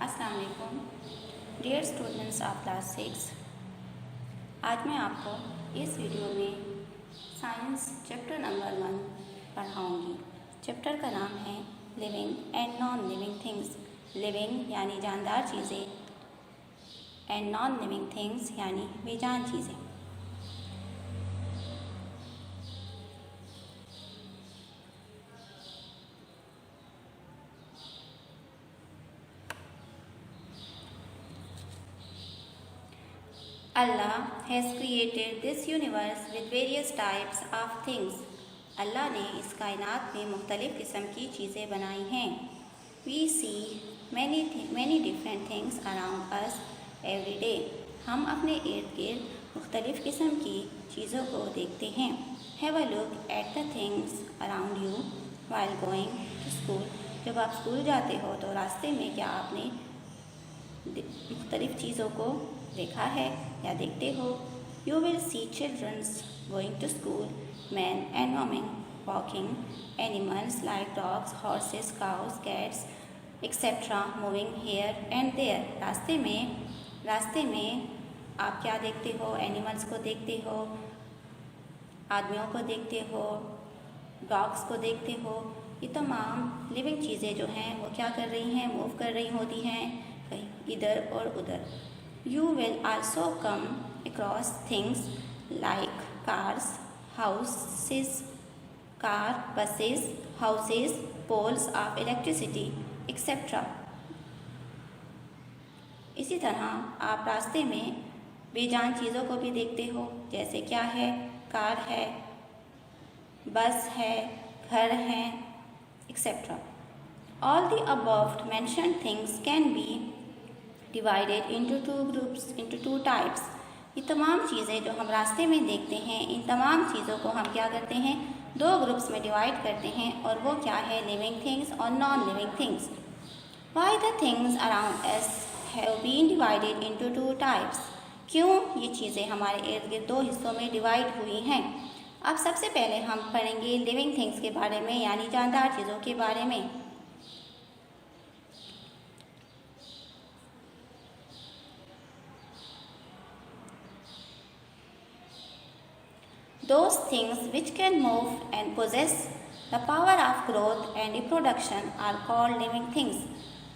अस्सलाम वालेकुम dear students of class 6। आज मैं आपको इस वीडियो में साइंस चैप्टर नंबर 1 पढ़ाऊंगी। चैप्टर का नाम है living and non living things. Living यानी जानदार चीज़ें एंड नॉन लिविंग थिंग्स यानी बेजान चीज़ें। Allah has created this universe with various types of things. अल्लाह ने इस कायनात में मुख्तलिफ़ किस्म की चीज़ें बनाई हैं। We see many different things around us every day. हम अपने इर्द गिर्द मुख्तलिफ़ किस्म की चीज़ों को देखते हैं। Have a look at the things around you while going to school. जब आप स्कूल जाते हो तो रास्ते में क्या आपने मुख्तलिफ़ चीज़ों को देखा है या देखते हो। You will see children going to school, men and women walking, animals like dogs, horses, cows, cats, etc. moving here and there. रास्ते में आप क्या देखते हो? एनिमल्स को देखते हो, आदमियों को देखते हो, डॉग्स को देखते हो। ये तमाम लिविंग चीज़ें जो हैं वो क्या कर रही हैं? मूव कर रही होती हैं कहीं इधर और उधर। You will also come across things like cars, buses, houses, poles of electricity, etc. इसी तरह आप रास्ते में बेजान चीज़ों को भी देखते हो, जैसे क्या है? कार है, बस है, घर हैं, etc. All the above mentioned things can be divided into two types. ये तमाम चीज़ें जो हम रास्ते में देखते हैं, इन तमाम चीज़ों को हम क्या करते हैं? दो ग्रुप्स में डिवाइड करते हैं, और वो क्या है? लिविंग थिंग्स और non living things. Why the things around us have been divided into two types? क्यों ये चीज़ें हमारे इर्द गिर्द दो हिस्सों में डिवाइड हुई हैं? अब सबसे पहले हम पढ़ेंगे लिविंग थिंग्स के बारे में, यानी जानदार चीज़ों के बारे में। Those things which can move and possess the power of growth and reproduction are called living things.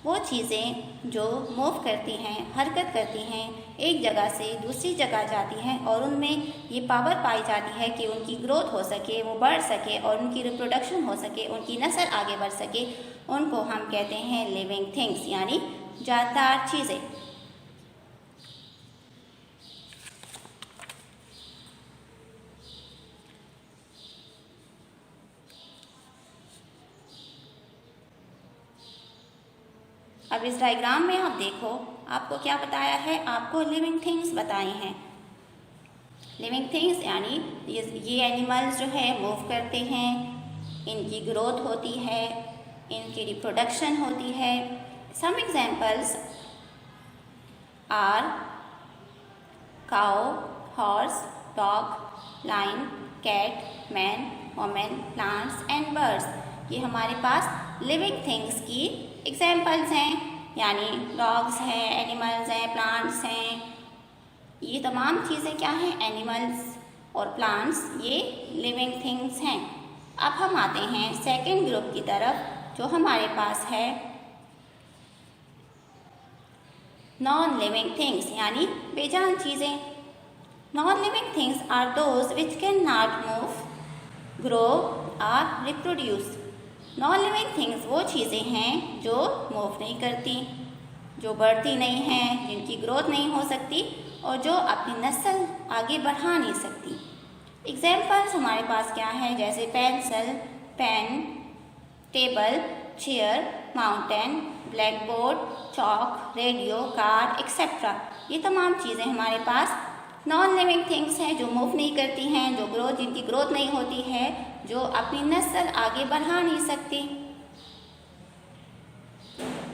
वो चीज़ें जो मूव करती हैं, हरकत करती हैं, एक जगह से दूसरी जगह जाती हैं और उनमें ये पावर पाई जाती है कि उनकी ग्रोथ हो सके, वो बढ़ सके और उनकी रिप्रोडक्शन हो सके, उनकी नस्ल आगे बढ़ सके, उनको हम कहते हैं लिविंग थिंग्स यानी जानदार चीज़ें। अब इस डायग्राम में आप देखो, आपको क्या बताया है? आपको लिविंग थिंग्स बताई हैं। लिविंग थिंग्स यानी ये एनिमल्स जो है मूव करते हैं, इनकी ग्रोथ होती है, इनकी रिप्रोडक्शन होती है। Some examples are cow, horse, dog, lion, cat, man, women, plants and birds. ये हमारे पास लिविंग थिंग्स की एग्जाम्पल्स हैं, यानी डॉग्स हैं, एनिमल्स हैं, प्लांट्स हैं। ये तमाम चीज़ें क्या हैं? एनिमल्स और प्लांट्स, ये लिविंग थिंग्स हैं। अब हम आते हैं सेकंड ग्रुप की तरफ, जो हमारे पास है नॉन लिविंग थिंग्स यानी बेजान चीज़ें। Non living things are those which can not move, grow और रिप्रोड्यूस। नॉन लिविंग थिंग्स वो चीज़ें हैं जो मूव नहीं करती, जो बढ़ती नहीं हैं, जिनकी ग्रोथ नहीं हो सकती और जो अपनी नस्ल आगे बढ़ा नहीं सकती। एग्जाम्पल्स हमारे पास क्या है? जैसे pencil, pen, table, chair, mountain, blackboard, chalk, radio, car, etcetera. ये तमाम चीज़ें हमारे पास नॉन लिविंग थिंग्स हैं जो मूव नहीं करती हैं, जिनकी ग्रोथ नहीं होती है, जो अपनी नस्ल आगे बढ़ा नहीं सकती।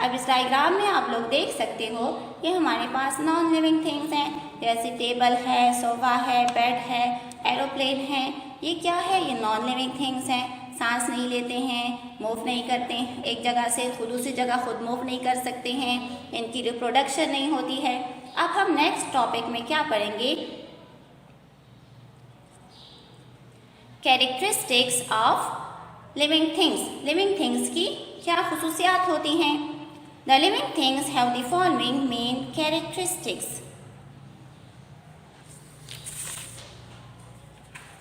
अब इस डायग्राम में आप लोग देख सकते हो, ये हमारे पास नॉन लिविंग थिंग्स हैं, जैसे टेबल है, सोफा है, बेड है, एरोप्लेन है। ये क्या है? ये नॉन लिविंग थिंग्स हैं। सांस नहीं लेते हैं, मूव नहीं करते हैं एक जगह से दूसरी जगह खुद मूव नहीं कर सकते हैं, इनकी रिप्रोडक्शन नहीं होती है। अब हम नेक्स्ट टॉपिक में क्या पढ़ेंगे, characteristics of living things. Living things की क्या खुसूसियात होती हैं। The living things have the following main characteristics.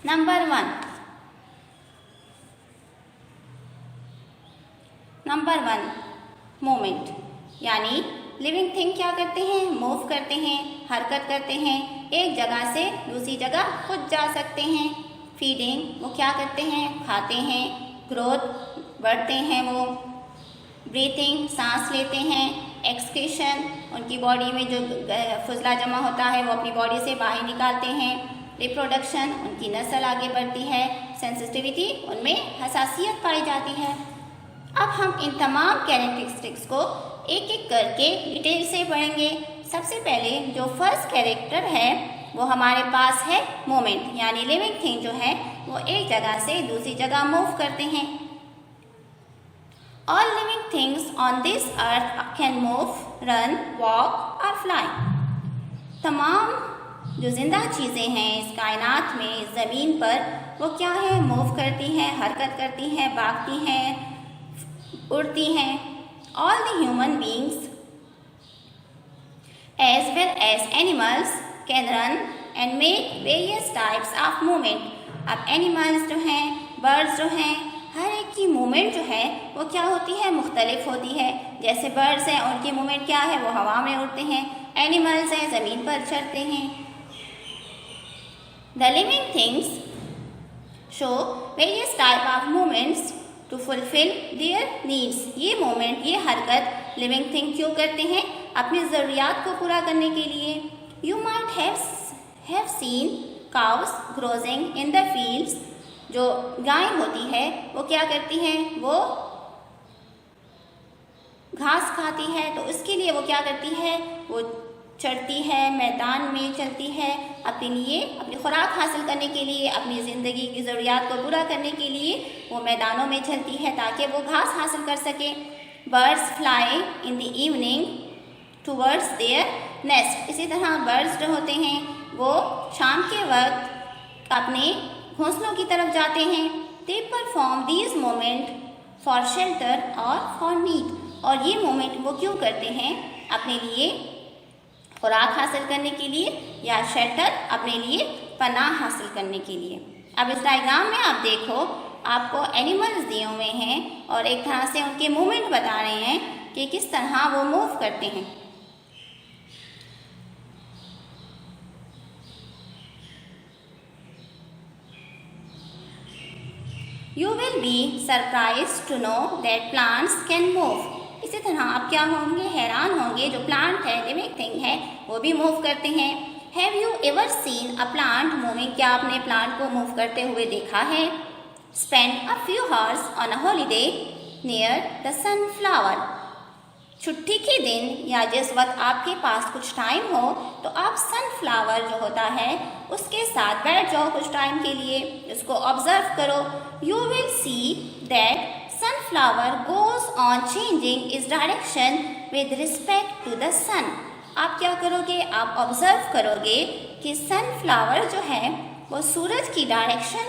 Number 1 movement, यानी लिविंग थिंग क्या करते हैं, मूव करते हैं, हरकत करते हैं, एक जगह से दूसरी जगह खुद जा सकते हैं। फीडिंग, वो क्या करते हैं, खाते हैं। ग्रोथ, बढ़ते हैं वो। ब्रीथिंग, सांस लेते हैं। एक्सक्रीशन, उनकी बॉडी में जो फुजला जमा होता है वो अपनी बॉडी से बाहर निकालते हैं। रिप्रोडक्शन, उनकी नस्ल आगे बढ़ती है। सेंसिटिविटी, उनमें हसासियत पाई जाती है। अब हम इन तमाम कैरेक्टरिस्टिक्स को एक एक करके डिटेल से पढ़ेंगे। सबसे पहले जो फर्स्ट कैरेक्टर है वो हमारे पास है मूवमेंट, यानी लिविंग थिंग जो है वो एक जगह से दूसरी जगह मूव करते हैं। All living things on this earth can move, run, walk और फ्लाई। तमाम जो जिंदा चीज़ें हैं इस कायनात में, इस ज़मीन पर, वो क्या है, मूव करती हैं, हरकत करती हैं, भागती हैं, उड़ती हैं। All the human beings as well as animals can run and make various types of movement. अब एनिमल्स जो हैं, बर्ड्स जो हैं, हर एक की मूवमेंट जो है वो क्या होती है, मुख्तलिफ होती है। जैसे बर्ड्स हैं, उनकी मूवमेंट क्या है, वो हवा में उड़ते हैं। एनिमल्स हैं, ज़मीन पर चढ़ते हैं। The living things show various type of movements to fulfil their needs. ये मोमेंट, ये हरकत लिविंग थिंग क्यों करते हैं, अपनी ज़रूरियात को पूरा करने के लिए। You might have seen cows grazing in the fields. जो गाय होती है वो क्या करती है, वो घास खाती है, तो उसके लिए वो क्या करती है, वो चढ़ती है, मैदान में चलती है, अपने लिए अपनी खुराक हासिल करने के लिए, अपनी ज़िंदगी की ज़रूरियात को पूरा करने के लिए वो मैदानों में चलती है ताकि वो घास हासिल कर सके। Birds fly in the evening towards their nest. इसी तरह बर्ड्स जो होते हैं वो शाम के वक्त अपने घोंसलों की तरफ जाते हैं। They perform these moment for shelter और फॉर नीड। और ये मोमेंट वो क्यों करते हैं, अपने लिए खुराक हासिल करने के लिए या शेल्टर, अपने लिए पनाह हासिल करने के लिए। अब इस डायग्राम में आप देखो, आपको एनिमल्स दिए हुए हैं और एक तरह से उनके मूवमेंट बता रहे हैं कि किस तरह वो मूव करते हैं। You will be surprised to know that plants can move. इसी तरह आप क्या होंगे, हैरान होंगे, जो प्लांट है, लिविंग थिंग है, वो भी मूव करते हैं। Have you ever seen a plant moving? क्या आपने प्लांट को मूव करते हुए देखा है? Spend a few hours on a holiday near the sunflower. छुट्टी के दिन या जिस वक्त आपके पास कुछ टाइम हो तो आप सनफ्लावर जो होता है उसके साथ बैठ जाओ कुछ टाइम के लिए, उसको ऑब्जर्व करो। You will see that sunflower goes on changing its direction with respect to the sun. आप क्या करोगे, आप ऑब्जर्व करोगे कि सनफ्लावर जो है वो सूरज की डायरेक्शन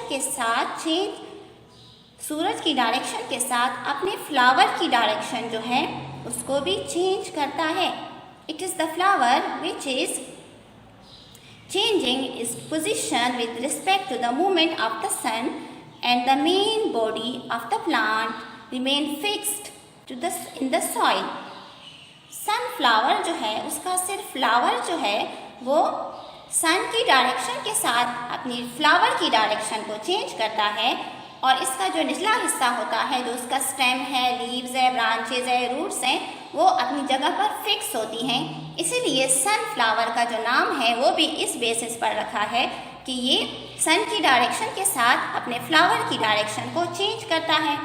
के साथ अपने फ्लावर की डायरेक्शन जो है उसको भी चेंज करता है। It is the flower which is changing its position with respect to the movement of the sun and the main body of the plant remain fixed in the soil. Sunflower जो है उसका सिर्फ flower जो है वो सन की direction के साथ अपनी फ्लावर की डायरेक्शन को चेंज करता है और इसका जो निचला हिस्सा होता है, जो उसका स्टेम है, लीव्स है, ब्रांचेज है, रूट्स हैं, वो अपनी जगह पर फिक्स होती हैं। इसीलिए सनफ्लावर का जो नाम है वो भी इस बेसिस पर रखा है कि ये सन की डायरेक्शन के साथ अपने फ्लावर की डायरेक्शन को चेंज करता है।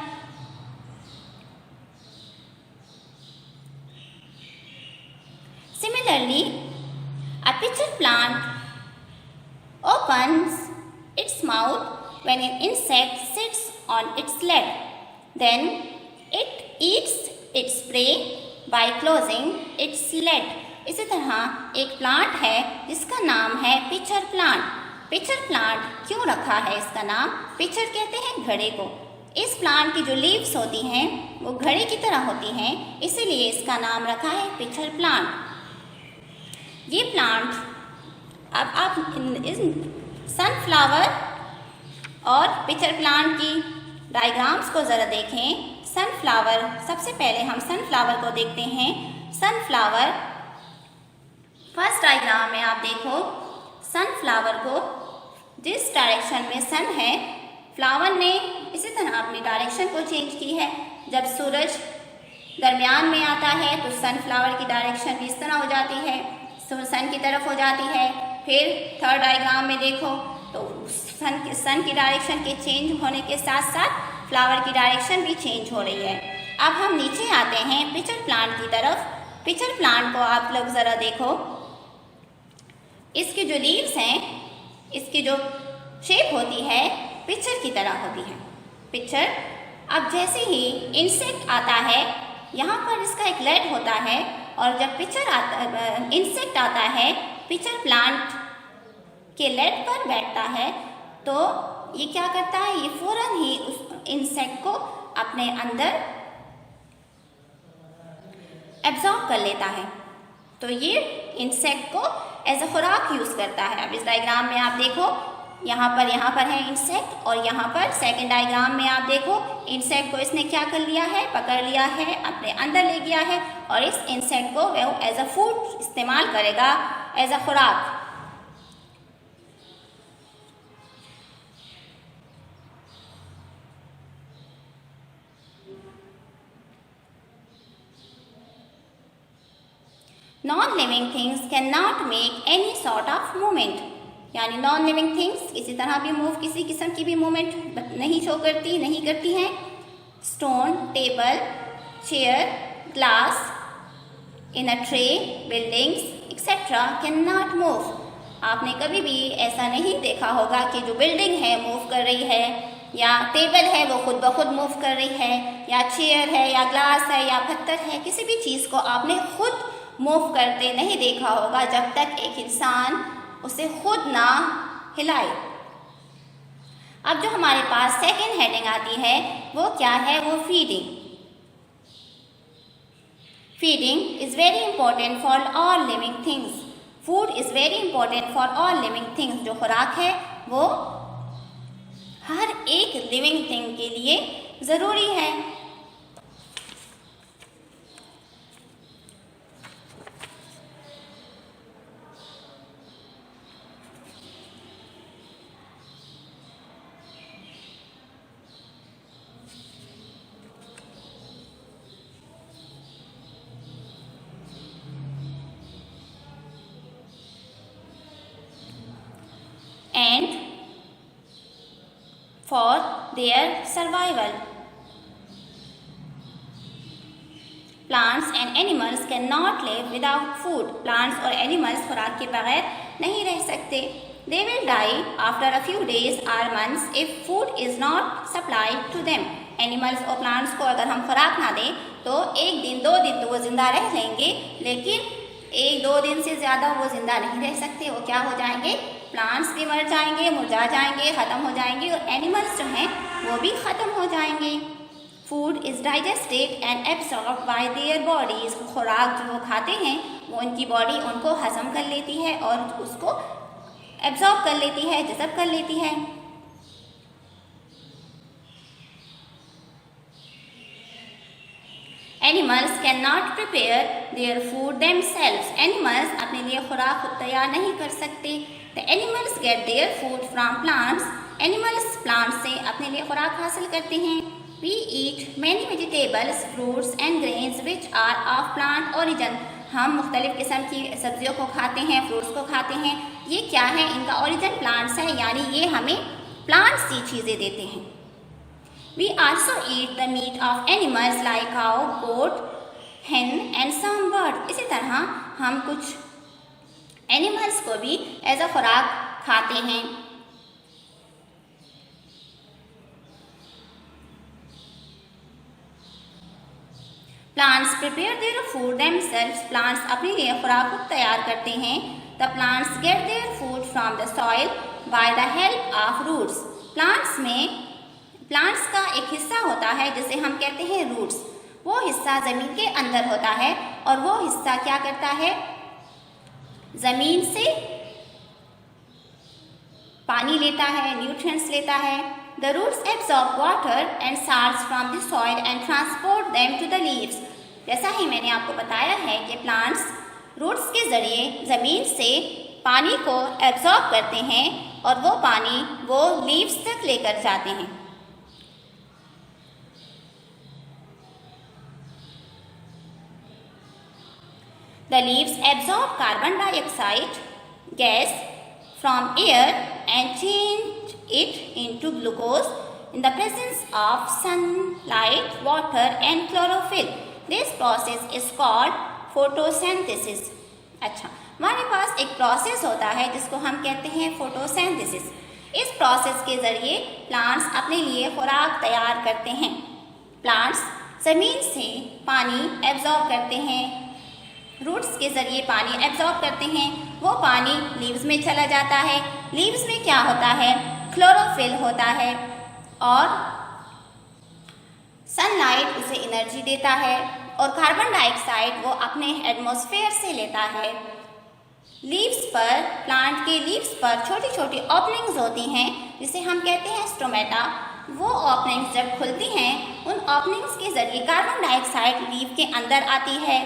Similarly, a pitcher plant opens its mouth when an insect sits on its leg. Then it eats its prey by closing its lid. इसी तरह एक प्लांट है जिसका नाम है पिचर प्लांट। पिचर प्लांट क्यों रखा है इसका नाम? पिचर कहते हैं घड़े को। इस प्लांट की जो लीव्स होती हैं वो घड़े की तरह होती हैं, इसीलिए इसका नाम रखा है पिचर प्लांट। ये प्लांट अब आप सनफ्लावर और पिचर प्लांट की डायग्राम्स को ज़रा देखें। सनफ्लावर, सबसे पहले हम सनफ्लावर को देखते हैं। सनफ्लावर, फर्स्ट डायग्राम में आप देखो सनफ्लावर को जिस डायरेक्शन में सन है, फ्लावर ने इसी तरह अपनी डायरेक्शन को चेंज की है। जब सूरज दरमियान में आता है तो सनफ्लावर की डायरेक्शन भी इस तरह हो जाती है, सन की तरफ हो जाती है। फिर थर्ड डायग्राम में देखो तो सन की डायरेक्शन के चेंज होने के साथ साथ फ्लावर की डायरेक्शन भी चेंज हो रही है। अब हम नीचे आते हैं पिचर प्लांट की तरफ। पिचर प्लांट को आप लोग ज़रा देखो, इसकी जो लीव्स हैं, इसकी जो शेप होती है पिचर की तरह होती है। पिचर, अब जैसे ही इंसेक्ट आता है, यहाँ पर इसका एक लेड होता है, और जब इंसेक्ट आता है पिचर प्लांट के लेड पर बैठता है तो ये क्या करता है, ये फौरन ही उस इंसेक्ट को अपने अंदर एब्जॉर्ब कर लेता है। तो ये इंसेक्ट को एज अ खुराक यूज़ करता है। अब इस डायग्राम में आप देखो, यहाँ पर है इंसेक्ट, और यहाँ पर सेकंड डायग्राम में आप देखो इंसेक्ट को इसने क्या कर लिया है, पकड़ लिया है, अपने अंदर ले गया है, और इस इंसेक्ट को वो एज अ फूड इस्तेमाल करेगा, एज अ खुराक। Non-living things cannot make any sort of movement, यानी नॉन लिविंग थिंग्स किसी तरह भी किसी किस्म की भी मूवमेंट नहीं शो करती, नहीं करती हैं। Stone, table, chair, glass, in a tray, buildings etcetera can not move. आपने कभी भी ऐसा नहीं देखा होगा कि जो बिल्डिंग है मूव कर रही है, या टेबल है वो खुद ब खुद मूव कर रही है, या चेयर है, या ग्लास है, या पत्थर है। किसी भी चीज़ को आपने खुद मूव करते नहीं देखा होगा जब तक एक इंसान उसे खुद ना हिलाए। अब जो हमारे पास सेकंड हेडिंग आती है वो क्या है, वो feeding. Feeding is very important for all living things. Food is very important for all living things. जो खुराक है वो हर एक लिविंग थिंग के लिए ज़रूरी है। And for their survival, plants and animals cannot live without food. Plants और animals खुराक के बगैर नहीं रह सकते। They will die after a few days or months if food is not supplied to them. Animals और plants को अगर हम खुराक ना दें तो एक दिन 2 दिन तो वो जिंदा रह लेंगे, लेकिन 1-2 दिन से ज़्यादा वो जिंदा नहीं रह सकते। वो क्या हो जाएंगे, प्लांट्स भी मर जाएंगे, मुरझा जाएंगे, ख़त्म हो जाएंगे, और एनिमल्स जो हैं वो भी ख़त्म हो जाएंगे। Food is digested and absorb by there bodies. खुराक जो वो खाते हैं वो उनकी बॉडी उनको हजम कर लेती है और उसको एब्सॉर्ब कर लेती है, जज़ब कर लेती है। Animals can not prepare their food themselves. Animals अपने लिए खुराक खुद तैयार नहीं कर सकते। The animals get their food from plants. Animals plant से अपने लिए खुराक हासिल करते हैं। We eat many vegetables, fruits and grains which are of plant origin. हम मुख्तलिफ़ किस्म की सब्जियों को खाते हैं, फ्रूट्स को खाते हैं। ये क्या है, इनका ओरिजिन प्लांट्स है, यानी ये हमें प्लांट्स की चीज़ें देते हैं। We also eat the meat of animals like cow, goat, hen and some bird. इसी तरह हम कुछ एनिमल्स को भी एज अ खुराक खाते हैं। Plants prepare their food themselves, plants अपने लिए खुराक खुद तैयार करते हैं। The plants get their food from the soil by the help of roots, plants का एक हिस्सा होता है जिसे हम कहते हैं रूट्स, वो हिस्सा ज़मीन के अंदर होता है और वो हिस्सा क्या करता है, ज़मीन से पानी लेता है, न्यूट्रिएंट्स लेता है। The roots absorb water and salts from the soil and transport them to the leaves. जैसा ही मैंने आपको बताया है कि प्लांट्स रूट्स के ज़रिए ज़मीन से पानी को एब्जॉर्ब करते हैं और वो पानी वो लीव्स तक लेकर जाते हैं। The leaves absorb carbon dioxide gas from air and change it into glucose in the presence of sunlight, water and chlorophyll. This process is called photosynthesis. अच्छा, हमारे पास एक प्रोसेस होता है जिसको हम कहते हैं फोटोसिंथेसिस। इस प्रोसेस के ज़रिए प्लांट्स अपने लिए खुराक तैयार करते हैं। प्लांट्स ज़मीन से पानी एब्जॉर्ब करते हैं, रूट्स के ज़रिए पानी एब्जॉर्ब करते हैं, वो पानी लीव्स में चला जाता है। लीव्स में क्या होता है, क्लोरोफिल होता है और सनलाइट उसे एनर्जी देता है और कार्बन डाइऑक्साइड वो अपने एटमॉस्फेयर से लेता है। लीव्स पर, प्लांट के लीव्स पर छोटी छोटी ओपनिंग्स होती हैं जिसे हम कहते हैं स्टोमेटा। वो ओपनिंग्स जब खुलती हैं, उन ओपनिंग्स के ज़रिए कार्बन डाइऑक्साइड लीव के अंदर आती है।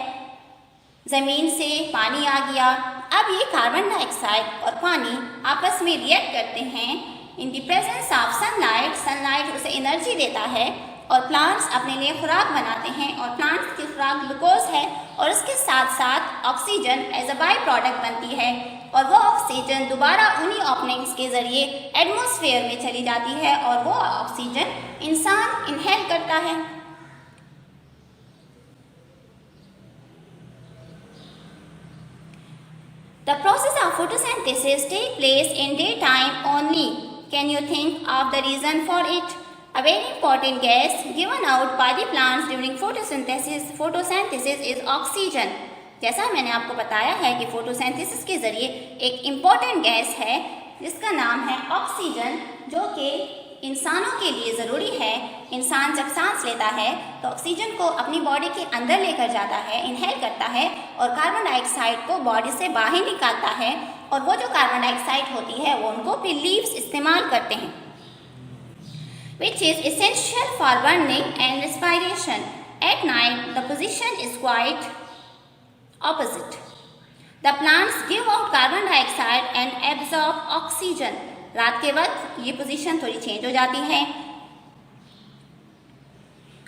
ज़मीन से पानी आ गया, अब ये कार्बन डाइऑक्साइड और पानी आपस में रिएक्ट करते हैं। इन द प्रेजेंस ऑफ सनलाइट उसे एनर्जी देता है और प्लांट्स अपने लिए खुराक बनाते हैं और प्लांट्स की खुराक ग्लूकोज है और इसके साथ साथ oxygen as a by product बनती है और वो ऑक्सीजन दोबारा उन्हीं ओपनिंग्स के ज़रिए एटमॉस्फेयर में चली जाती है और वो ऑक्सीजन इंसान इनहेल करता है। The process of photosynthesis takes place in daytime only. Can you think of the reason for it? A very important gas given out by the plants during photosynthesis is oxygen. जैसा मैंने आपको बताया है कि photosynthesis के ज़रिए एक important gas है जिसका नाम है ऑक्सीजन, जो कि इंसानों के लिए ज़रूरी है। इंसान जब सांस लेता है तो ऑक्सीजन को अपनी बॉडी के अंदर लेकर जाता है, इनहेल करता है और कार्बन डाइऑक्साइड को बॉडी से बाहर निकालता है और वो जो कार्बन डाइऑक्साइड होती है वो उनको फिर लीव्स इस्तेमाल करते हैं, which is essential for burning and respiration. At night, the position is quite opposite. The plants give out carbon dioxide and absorb oxygen. रात के वक्त ये पोजीशन थोड़ी चेंज हो जाती है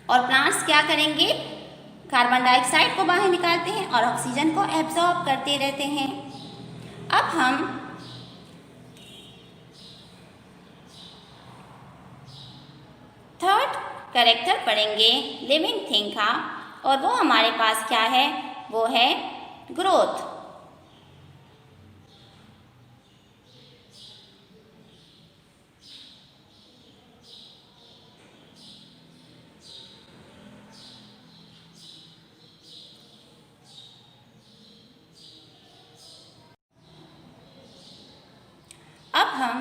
और प्लांट्स क्या करेंगे, कार्बन डाइऑक्साइड को बाहर निकालते हैं और ऑक्सीजन को एब्जॉर्ब करते रहते हैं। अब हम थर्ड कैरेक्टर पढ़ेंगे लिविंग थिंग का और वो हमारे पास क्या है, वो है ग्रोथ। अब हम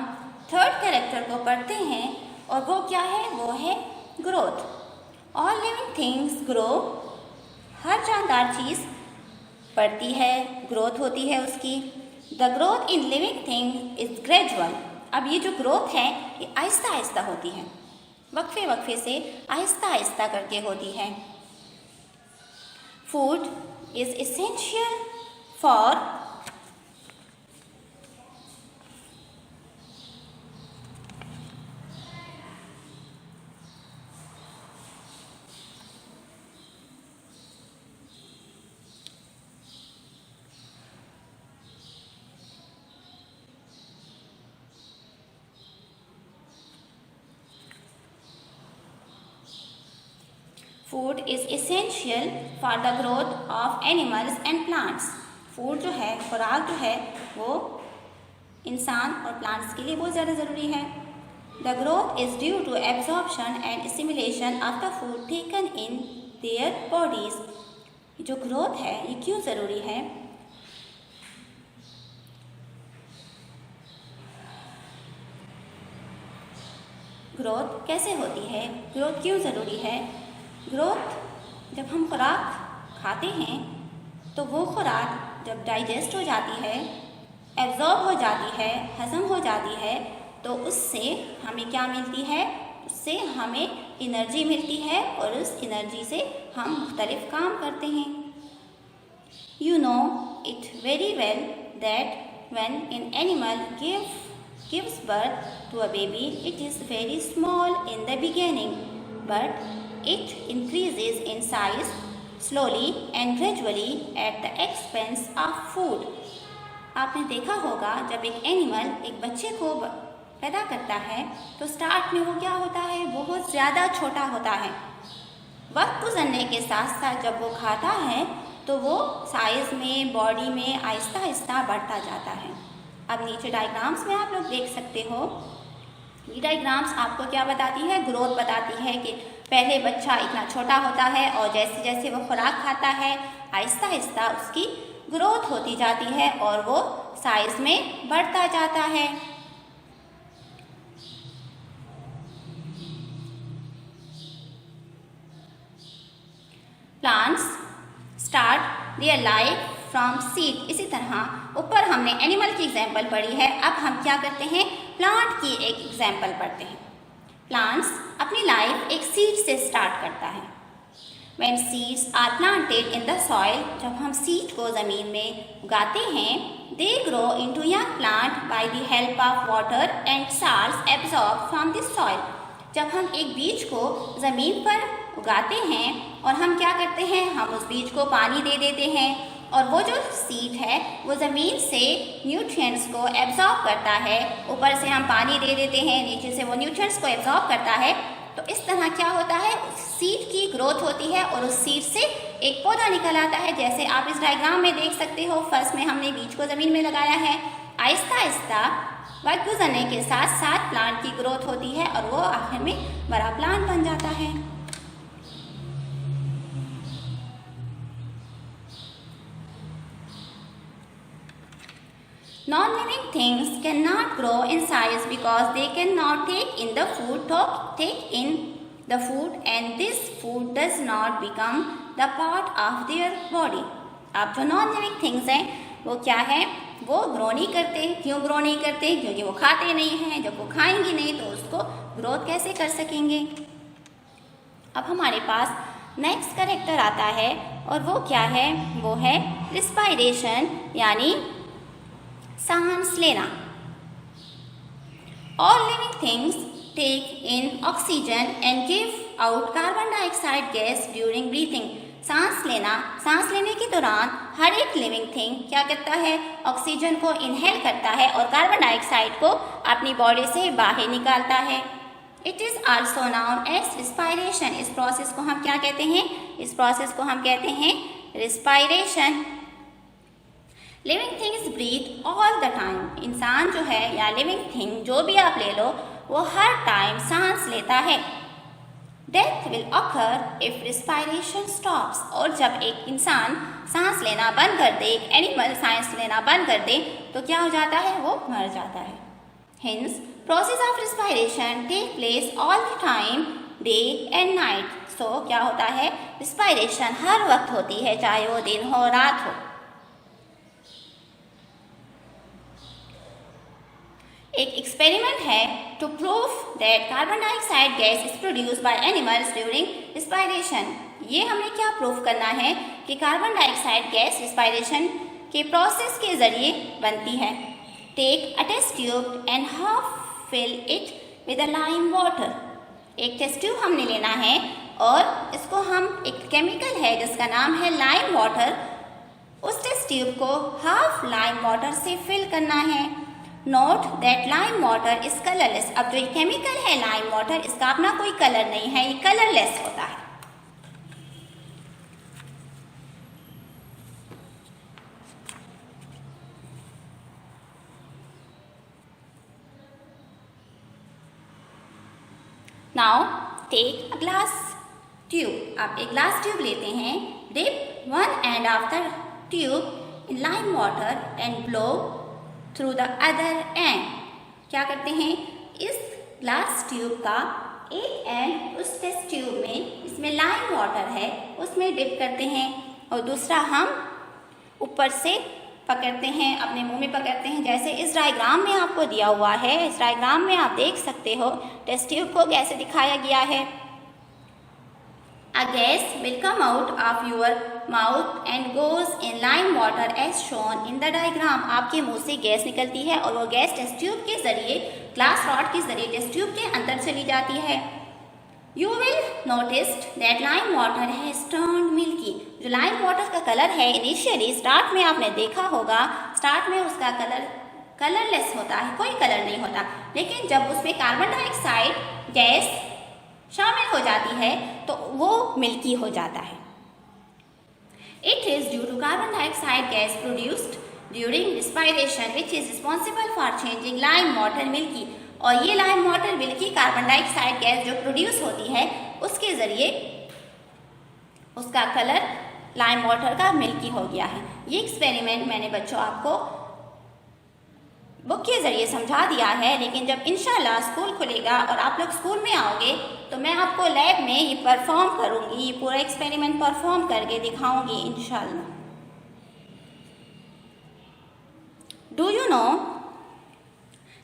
थर्ड कैरेक्टर को पढ़ते हैं और वो क्या है, वो है growth. All living things grow, हर जानदार चीज़ बढ़ती है, ग्रोथ होती है उसकी। The growth in living thing is gradual. अब ये जो ग्रोथ है ये आहिस्ता आहिस्ता होती है, वक्फे वक्फे से आहिस्ता आहिस्ता करके होती है। Food is essential for food is essential for the growth of animals and plants. Food जो है, खुराक जो है, वो इंसान और प्लांट्स के लिए बहुत ज़्यादा ज़रूरी है। The growth is due to absorption and assimilation of the food taken in their bodies. जो ग्रोथ है ये क्यों ज़रूरी है? ग्रोथ कैसे होती है? ग्रोथ क्यों ज़रूरी है? ग्रोथ जब हम खुराक खाते हैं तो वो खुराक जब डाइजेस्ट हो जाती है, एब्जॉर्ब हो जाती है, हजम हो जाती है, तो उससे हमें क्या मिलती है? उससे हमें एनर्जी मिलती है और उस एनर्जी से हम मुख्तलिफ काम करते हैं. You know it very well that when an animal gives birth to a baby, it is very small in the beginning, but it increases in size slowly and gradually at the expense of food. आपने देखा होगा जब एक animal एक बच्चे को पैदा करता है तो स्टार्ट में वो क्या होता है? बहुत ज़्यादा छोटा होता है. वक्त गुजरने के साथ साथ जब वो खाता है तो वो साइज़ में, बॉडी में आहिस्ता आहिस्ता बढ़ता जाता है. अब नीचे डायग्राम्स में आप लोग देख सकते हो. ये डायग्राम्स आपको क्या बताती है? ग्रोथ बताती है कि पहले बच्चा इतना छोटा होता है और जैसे जैसे वो खुराक खाता है आहिस्ता आहिस्ता उसकी ग्रोथ होती जाती है और वो साइज़ में बढ़ता जाता है. Plants start their life from seed. इसी तरह ऊपर हमने एनिमल की एग्जाम्पल पढ़ी है, अब हम क्या करते हैं? प्लांट की एक एग्जाम्पल पढ़ते हैं. प्लांट्स अपनी लाइफ एक सीड से स्टार्ट करता है. When seeds are planted in the soil, जब हम सीड को ज़मीन में उगाते हैं, they grow into young plant by the help of water and salts absorbed from the soil. जब हम एक बीज को ज़मीन पर उगाते हैं और हम क्या करते हैं? हम उस बीज को पानी दे देते हैं और वो जो सीड है वो ज़मीन से न्यूट्रिएंट्स को एब्जॉर्ब करता है. ऊपर से हम पानी दे देते हैं, नीचे से वो न्यूट्रिएंट्स को एब्जॉर्ब करता है. तो इस तरह क्या होता है? उस सीड की ग्रोथ होती है और उस सीड से एक पौधा निकल आता है. जैसे आप इस डायग्राम में देख सकते हो, फर्स्ट में हमने बीज को ज़मीन में लगाया है. आहिस्ता आहिस्ता वक्त गुजरने के साथ साथ प्लांट की ग्रोथ होती है और वो आखिर में बड़ा प्लांट बन जाता है. Non-living things cannot grow in size because they cannot take in the food and this food does not become the part of their body. अब जो नॉन लिविंग थिंग्स हैं वो क्या है? वो ग्रो नहीं करते. क्यों ग्रो नहीं करते? क्योंकि वो खाते नहीं हैं. जब वो खाएंगी नहीं तो उसको ग्रोथ कैसे कर सकेंगे? अब हमारे पास नेक्स्ट कैरेक्टर आता है और वो क्या है? वो है रिस्पायरेशन यानी सांस लेना. All living things take in oxygen and give out carbon dioxide gas during breathing. सांस लेने के दौरान हर एक लिविंग थिंग क्या करता है? ऑक्सीजन को इनहेल करता है और कार्बन डाइऑक्साइड को अपनी बॉडी से बाहर निकालता है. It is also known as respiration. इस प्रोसेस को हम क्या कहते हैं? इस प्रोसेस को हम कहते हैं respiration. Living things breathe all the time. इंसान जो है या लिविंग थिंग जो भी आप ले लो वो हर टाइम सांस लेता है. Death will occur if respiration stops. और जब एक इंसान सांस लेना बंद कर दे, एक एनिमल सांस लेना बंद कर दे तो क्या हो जाता है? वो मर जाता है. Hence process of respiration take place all the time, day and night. So क्या होता है? रिस्पायरेशन हर वक्त होती है, चाहे वो दिन हो रात हो. एक एक्सपेरिमेंट है to prove that carbon dioxide gas is produce by animals during respiration. ये हमें क्या प्रूव करना है कि कार्बन डाइऑक्साइड गैस रिस्पायरेशन के प्रोसेस के ज़रिए बनती है. Take a test tube and half fill it with a lime water. एक टेस्ट ट्यूब हमने लेना है और इसको हम एक केमिकल है जिसका नाम है लाइम वाटर, उस टेस्ट ट्यूब को हाफ लाइम वाटर से फिल करना है. Note that lime water is colourless. अब जो ये केमिकल है लाइम वाटर, इसका अपना कोई कलर नहीं है, ये कलरलेस होता है. Now take a glass tube. आप एक ग्लास ट्यूब लेते हैं, dip one end of the tube in lime water and blow through the other end. क्या करते हैं, इस ग्लास ट्यूब का एक एंड उस टेस्ट ट्यूब में, इसमें लाइम वाटर है, उसमें डिप करते हैं और दूसरा हम ऊपर से पकड़ते हैं, अपने मुंह में पकड़ते हैं। जैसे इस डायग्राम में आपको दिया हुआ है, इस डायग्राम में आप देख सकते हो टेस्ट ट्यूब को कैसे दिखाया गया है। A gas will come out of your mouth and goes in lime water as shown in the diagram। आपके मुंह से गैस निकलती है और वो गैस टेस्ट ट्यूब के जरिए, ग्लास रॉड के जरिए टेस्ट ट्यूब के अंदर चली जाती है। You will notice that lime water has turned milky। जो लाइम वाटर का कलर है, इनिशियली स्टार्ट में आपने देखा होगा, स्टार्ट में उसका कलर कलरलेस होता है, कोई कलर नहीं होता, लेकिन जब उसमें कार्बन डाइऑक्साइड गैस शामिल हो जाती है तो वो मिल्की हो जाता है। It is due to carbon dioxide gas produced during respiration which is responsible for changing lime water milky. और ये lime water milky carbon dioxide gas जो प्रोड्यूस होती है उसके जरिए उसका कलर लाइम वाटर का मिल्की हो गया है। ये एक्सपेरिमेंट मैंने बच्चों आपको बुक के ज़रिए समझा दिया है, लेकिन जब इंशाल्लाह स्कूल खुलेगा और आप लोग स्कूल में आओगे तो मैं आपको लैब में ये परफॉर्म करूँगी, ये पूरा एक्सपेरिमेंट परफॉर्म करके दिखाऊंगी इंशाल्लाह। Do you know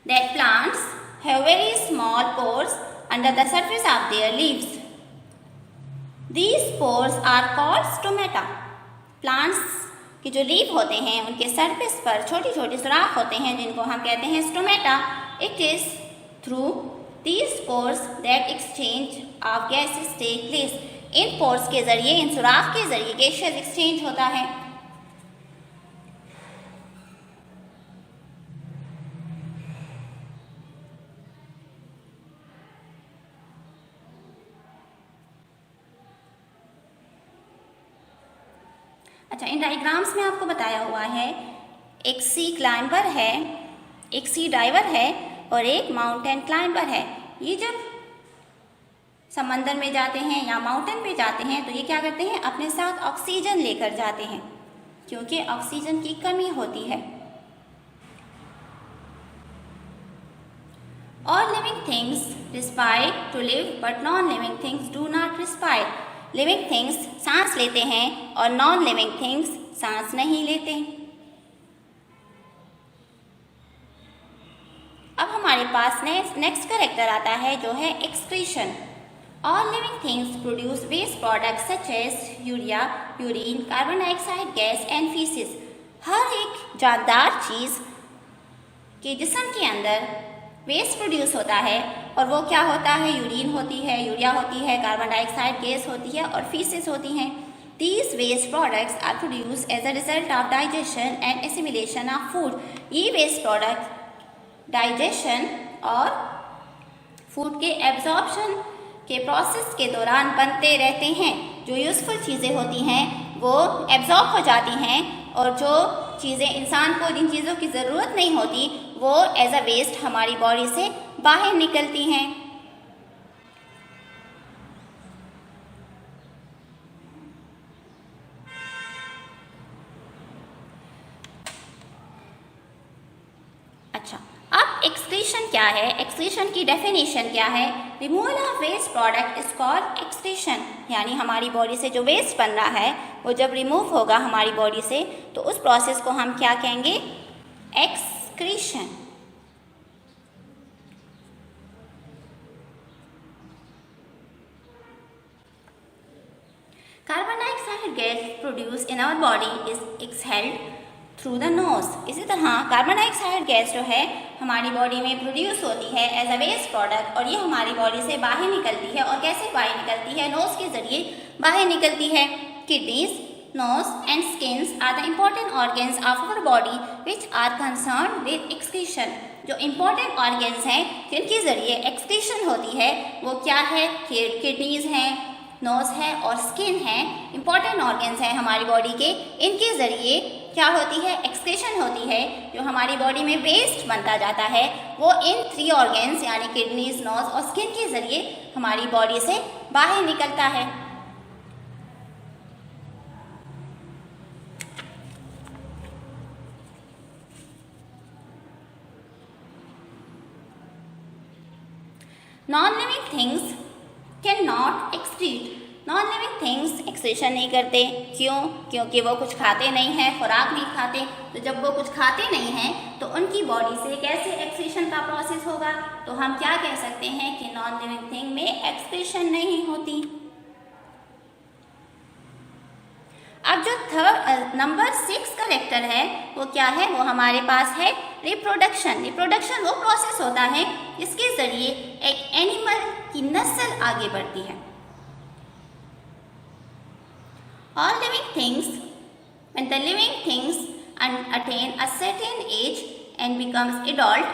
that plants have very small pores under the surface of their leaves? These pores are called stomata। Plants के जो लीफ होते हैं उनके सरफेस पर छोटी छोटी सुराख होते हैं जिनको हम कहते हैं stomata. It is through these pores that exchange of gases take place। In pores के जरिए, इन सुराख के जरिए गैसेस एक्सचेंज होता है। अच्छा, इन डायग्राम्स में आपको बताया हुआ है एक सी क्लाइंबर है, एक सी डाइवर है और एक माउंटेन क्लाइंबर है। ये जब समंदर में जाते हैं या माउंटेन पे जाते हैं तो ये क्या करते हैं, अपने साथ ऑक्सीजन लेकर जाते हैं क्योंकि ऑक्सीजन की कमी होती है। All living things respire to live but non-living things do not respire। Living things सांस लेते हैं और नॉन लिविंग थिंग्स सांस नहीं लेते। अब हमारे पास नेक्स्ट कैरेक्टर आता है जो है excretion. All living things produce waste products such as urea, urine, carbon dioxide gas and faeces. हर एक जानदार चीज़ के जिस्म के अंदर वेस्ट प्रोड्यूस होता है और वो क्या होता है, यूरिन होती है, यूरिया होती है, कार्बन डाइऑक्साइड गैस होती है और फीसिस होती हैं। These waste products are produced as a result of digestion and assimilation of food। ये वेस्ट प्रोडक्ट डाइजेशन और फूड के एब्जॉर्प्शन के प्रोसेस के दौरान बनते रहते हैं। जो यूज़फुल चीज़ें होती हैं वो एब्जॉर्ब हो जाती हैं और जो चीज़ें इंसान को जिन चीज़ों की ज़रूरत नहीं होती वो एज अ वेस्ट हमारी बॉडी से बाहर निकलती हैं। अच्छा, अब एक्सक्रीशन क्या है, एक्सक्रीशन की डेफिनेशन क्या है। Removal of waste product is called excretion. यानी हमारी बॉडी से जो वेस्ट बन रहा है वो जब रिमूव होगा हमारी बॉडी से तो उस प्रोसेस को हम क्या कहेंगे, excretion. Carbon dioxide gas produce in our body is exhaled through the nose. इसी तरह कार्बन डाइऑक्साइड गैस जो है हमारी बॉडी में प्रोड्यूस होती है एज अ वेस्ट प्रोडक्ट और ये हमारी बॉडी से बाहर निकलती है। और कैसे बाहर निकलती है, नोज के जरिए बाहर निकलती है। Kidneys, nose and skins are the important organs of our body which are concern with excretion. जो इम्पॉर्टेंट ऑर्गन्स हैं जिनके जरिए एक्सक्रीशन होती है वो क्या है, किडनीज हैं, नोज है और स्किन है। इम्पॉर्टेंट ऑर्गन्स हैं हमारी बॉडी के, इनके ज़रिए क्या होती है, एक्सक्रीशन होती है। जो हमारी बॉडी में वेस्ट बनता जाता है वो इन 3 ऑर्गन्स यानी किडनीज, नोज और स्किन के ज़रिए हमारी बॉडी से बाहर निकलता है। Non living things can not excrete. Non living things excretion नहीं करते। क्यों? क्योंकि वो कुछ खाते नहीं हैं, खुराक नहीं खाते। तो जब वो कुछ खाते नहीं हैं तो उनकी बॉडी से कैसे एक्सक्रीशन का प्रोसेस होगा? तो हम क्या कह सकते हैं कि नॉन लिविंग थिंग में एक्सक्रीशन नहीं होती। अब जो नंबर 6 का वेक्टर है वो क्या है? वो हमारे पास है रिप्रोडक्शन। रिप्रोडक्शन वो प्रोसेस होता है जिसके जरिए एक एनिमल की नस्ल आगे बढ़ती है। All living things, when the living things attain a certain age and becomes adult,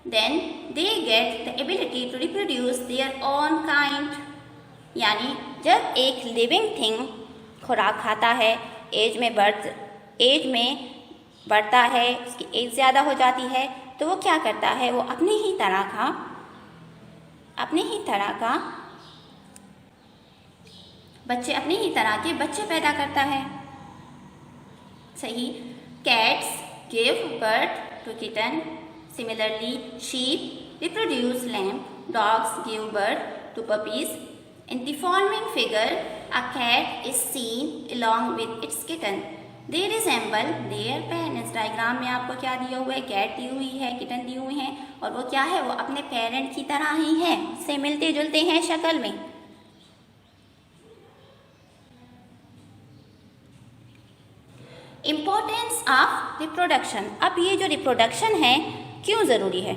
then they get the ability to reproduce their own kind. यानी जब एक लिविंग थिंग खुराक खाता है, एज में बढ़ता है, उसकी एज ज़्यादा हो जाती है, तो वो क्या करता है? वो अपने ही तरह के बच्चे पैदा करता है। सही। Cats give birth to kitten, similarly sheep reproduce lamb, dogs give birth to puppies. In the following figure a cat is seen along with its kitten, they resemble their parents. Diagram में आपको क्या दिया हुआ है? Cat दी हुई है, kitten दी हुई है, और वो क्या है? वो अपने पेरेंट की तरह ही है, उससे मिलते जुलते हैं शक्ल में। Importance of reproduction. अब ये जो रिप्रोडक्शन है क्यों ज़रूरी है?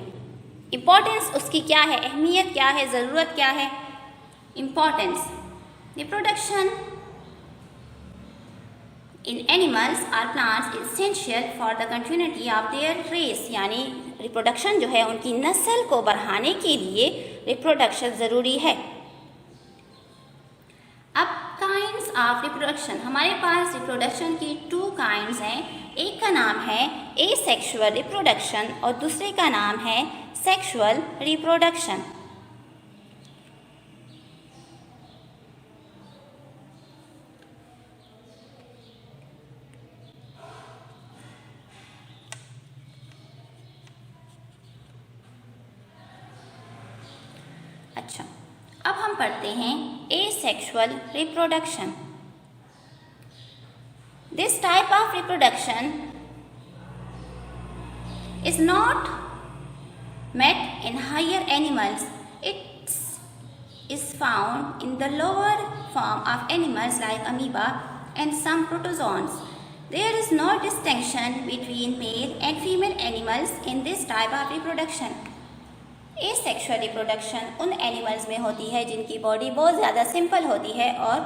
इम्पोर्टेंस उसकी क्या है? अहमियत क्या है? ज़रूरत क्या है? इम्पोर्टेंस। रिप्रोडक्शन इन एनिमल्स और plants is essential for the continuity of their race. यानी रिप्रोडक्शन जो है उनकी नस्ल को बढ़ाने के लिए रिप्रोडक्शन ज़रूरी है। अब काइंड्स ऑफ रिप्रोडक्शन, हमारे पास रिप्रोडक्शन की 2 काइंड्स हैं। एक का नाम है एसेक्सुअल रिप्रोडक्शन और दूसरे का नाम है सेक्सुअल रिप्रोडक्शन। अच्छा, अब हम पढ़ते हैं asexual reproduction. This type of reproduction is not met in higher animals. It is found in the lower form of animals like amoeba and some protozoans. There is no distinction between male and female animals in this type of reproduction. Asexual reproduction उन animals में होती है जिनकी body बहुत ज़्यादा simple होती है और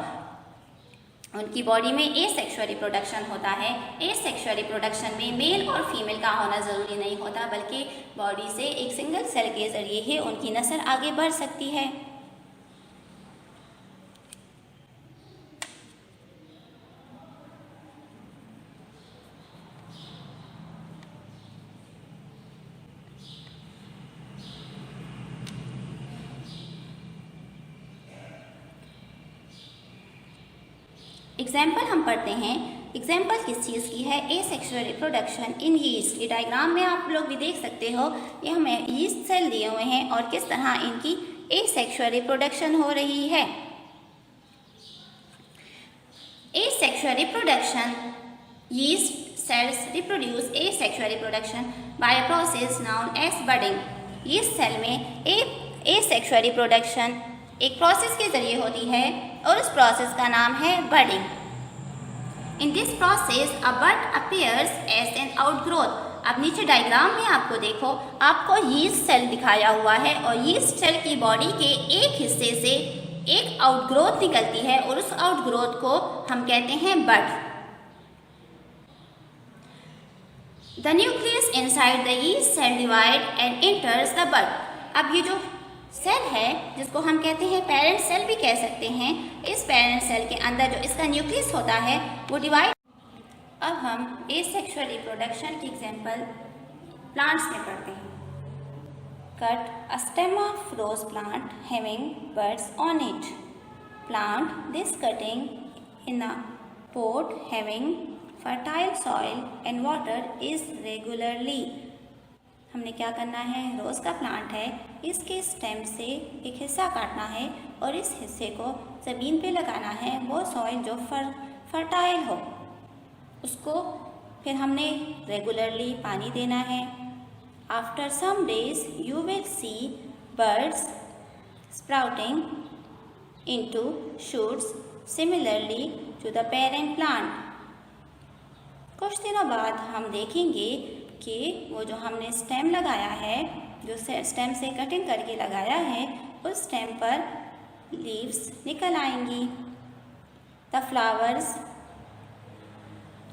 उनकी बॉडी में एसेक्सुअल रिप्रोडक्शन होता है। एसेक्सुअल रिप्रोडक्शन में मेल और फीमेल का होना ज़रूरी नहीं होता, बल्कि बॉडी से एक सिंगल सेल के ज़रिए ही उनकी नस्ल आगे बढ़ सकती है। एग्जाम्पल हम पढ़ते हैं। एग्जाम्पल किस चीज़ की है? Asexual reproduction in yeast. ये डायग्राम में आप लोग भी देख सकते हो, ये हमें यीस्ट सेल दिए हुए हैं और किस तरह इनकी एसेक्सुअल रिप्रोडक्शन हो रही है। Asexual reproduction, yeast cells reproduce asexual reproduction by a process known as budding. Yeast cell में एसेक्सुअल रिप्रोडक्शन एक प्रोसेस के जरिए होती है और उस प्रोसेस का नाम है budding. In this process a bud appears as an outgrowth. अब नीचे डायग्राम में आपको देखो, आपको यीस्ट सेल दिखाया हुआ है और यीस्ट सेल की बॉडी के एक हिस्से से एक आउटग्रोथ निकलती है और उस आउटग्रोथ को हम कहते हैं bud. The nucleus inside the yeast cell divide and enters the bud. अब ये जो सेल है जिसको हम कहते हैं पेरेंट सेल भी कह सकते हैं, इस पेरेंट सेल के अंदर जो इसका न्यूक्लियस होता है वो डिवाइड। अब हम एसेक्सुअल रिप्रोडक्शन की एग्जांपल प्लांट्स में पढ़ते हैं। Cut a stem of rose plant having buds on it. Plant this cutting in a pot having fertile soil and water is regularly. हमने क्या करना है? रोज़ का प्लांट है, इसके स्टेम से एक हिस्सा काटना है और इस हिस्से को ज़मीन पे लगाना है, वो सॉइल जो फर्टाइल हो उसको। फिर हमने रेगुलरली पानी देना है। After some days you will see buds sprouting into shoots similarly to the parent plant। कुछ दिनों बाद हम देखेंगे कि वो जो हमने स्टेम लगाया है, जो स्टेम से कटिंग करके लगाया है, उस स्टेम पर लीव्स निकल आएंगी। The flowers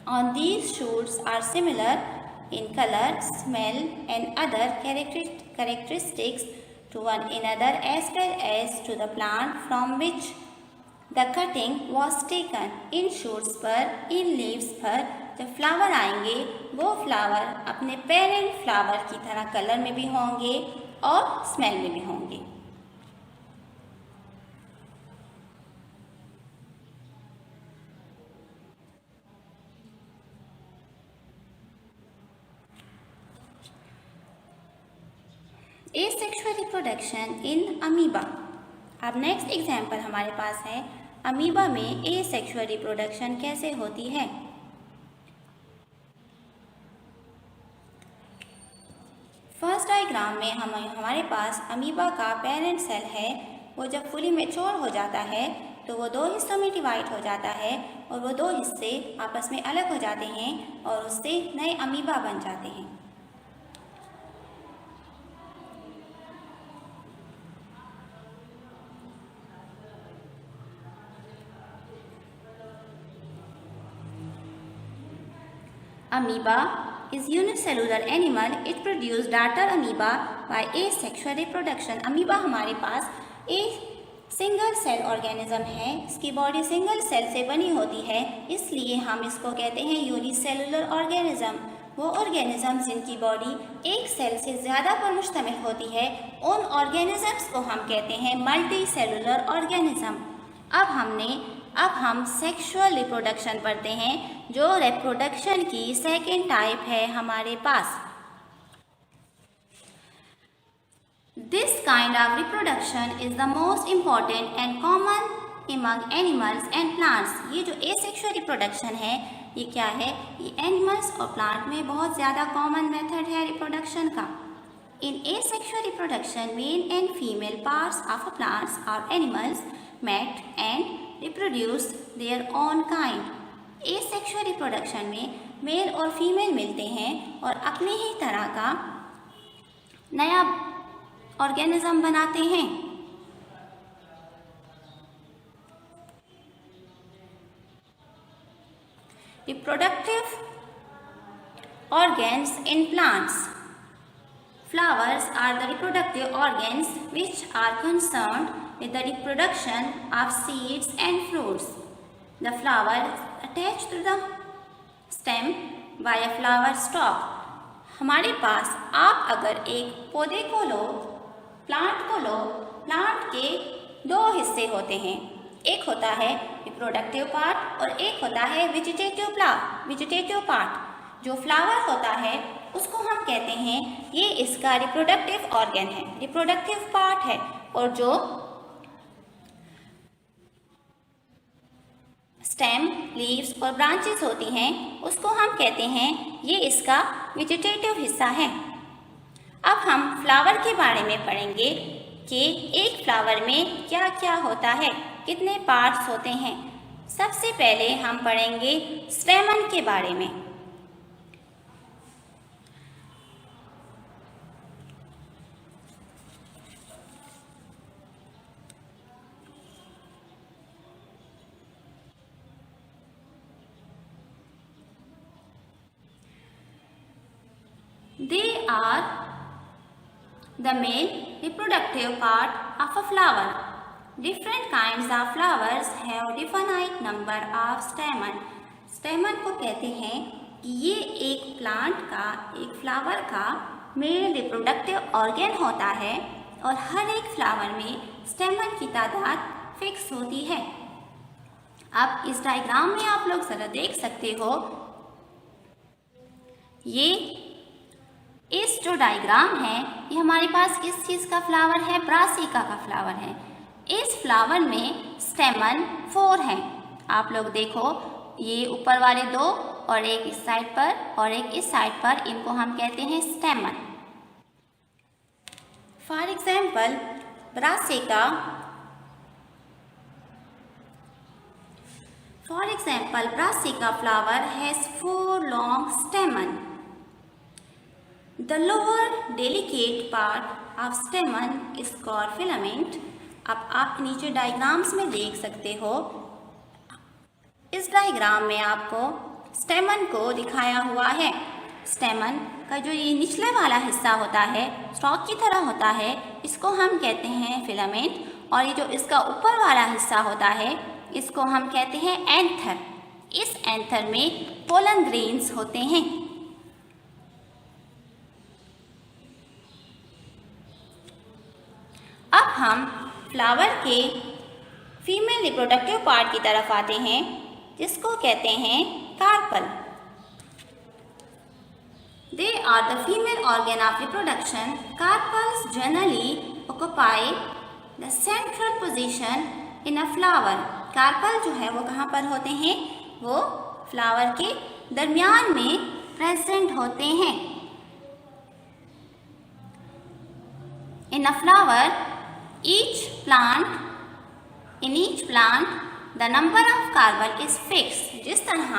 on these shoots are similar in color, smell and other characteristics to one another as well as to the plant from which the cutting was taken। In shoots पर, इन leaves पर जब flower आएंगे, वो flower अपने parent flower की तरह colour में भी होंगे और स्मेल में भी होंगे। Asexual reproduction in amoeba. अब नेक्स्ट एग्जाम्पल हमारे पास है, अमीबा में एसेक्सुअल रिप्रोडक्शन कैसे होती है। फर्स्ट डायग्राम में हमारे पास अमीबा का पेरेंट सेल है। वो जब फुली मैच्योर हो जाता है तो वो दो हिस्सों में डिवाइड हो जाता है और वो दो हिस्से आपस में अलग हो जाते हैं और उससे नए अमीबा बन जाते हैं। Amoeba is unicellular animal. It produces daughter amoeba by asexual reproduction। Amoeba हमारे पास एक सिंगल सेल ऑर्गेनिज्म है। इसकी बॉडी सिंगल सेल से बनी होती है, इसलिए हम इसको कहते हैं यूनिसेलुलर ऑर्गेनिज्म। वो ऑर्गेनिज्म जिनकी बॉडी एक सेल से ज़्यादा पर मुश्तमिल होती है, उन ऑर्गेनिजम्स को हम कहते हैं मल्टी सेलुलर ऑर्गेनिज्म। अब हम सेक्सुअल रिप्रोडक्शन पढ़ते हैं, जो रिप्रोडक्शन की सेकेंड टाइप है हमारे पास। This kind of reproduction is the most important and common among animals and plants. ये जो एसेक्सुअल रिप्रोडक्शन है, ये क्या है? ये एनिमल्स और प्लांट में बहुत ज़्यादा कॉमन मेथड है रिप्रोडक्शन का। In asexual reproduction male and female parts of a plants और animals mate and reproduce their own kind. Asexual reproduction में मेल और फीमेल मिलते हैं और अपनी ही तरह का नया ऑर्गेनिज्म बनाते हैं। Reproductive organs in plants. Flowers are the reproductive organs which are concerned with the reproduction of seeds and fruits. The flower is attached to the stem by a flower stalk. हमारे पास आप अगर एक पौधे को लो, plant को लो, plant के दो हिस्से होते हैं। एक होता है रिप्रोडक्टिव पार्ट और एक होता है वेजिटेटिव पार्ट। जो फ्लावर होता है उसको हम कहते हैं ये इसका रिप्रोडक्टिव ऑर्गन है, रिप्रोडक्टिव पार्ट है। और जो स्टेम, लीव्स और ब्रांचेस होती हैं उसको हम कहते हैं ये इसका वेजिटेटिव हिस्सा है। अब हम फ्लावर के बारे में पढ़ेंगे कि एक फ्लावर में क्या क्या होता है, कितने पार्ट्स होते हैं। सबसे पहले हम पढ़ेंगे स्टेमन के बारे में। They are the male reproductive part of a flower. Different kinds of flowers have definite number of stamen. Stamen को कहते हैं कि ये एक प्लांट का, एक फ्लावर का मेल रिप्रोडक्टिव ऑर्गन होता है और हर एक फ्लावर में स्टेमन की तादाद फिक्स होती है। अब इस डायग्राम में आप लोग ज़रा देख सकते हो, ये इस जो डायग्राम है ये हमारे पास किस चीज़ का फ्लावर है? ब्रासिका का फ्लावर है। इस फ्लावर में स्टेमन 4 हैं। आप लोग देखो, ये ऊपर वाले 2 और एक इस साइड पर और एक इस साइड पर, इनको हम कहते हैं स्टेमन। For example brassica, flower has 4 long stamens. The lower delicate part of stamen is called filament. अब आप नीचे डायग्राम्स में देख सकते हो, इस डायग्राम में आपको स्टेमन को दिखाया हुआ है। स्टेमन का जो ये निचले वाला हिस्सा होता है, स्टॉक की तरह होता है, इसको हम कहते हैं फिलामेंट, और ये जो इसका ऊपर वाला हिस्सा होता है इसको हम कहते हैं एंथर। इस एंथर में पोलन ग्रेन्स होते हैं। अब हम फ्लावर के फीमेल रिप्रोडक्टिव पार्ट की तरफ आते हैं, जिसको कहते हैं carpel. They are the female organ of reproduction. Carpels generally occupy the central position in a flower. Carpel जो है वो कहाँ पर होते हैं? वो फ्लावर के दरमियान में प्रेजेंट होते हैं। In a flower, in each plant, the number of carpel is fixed. जिस तरह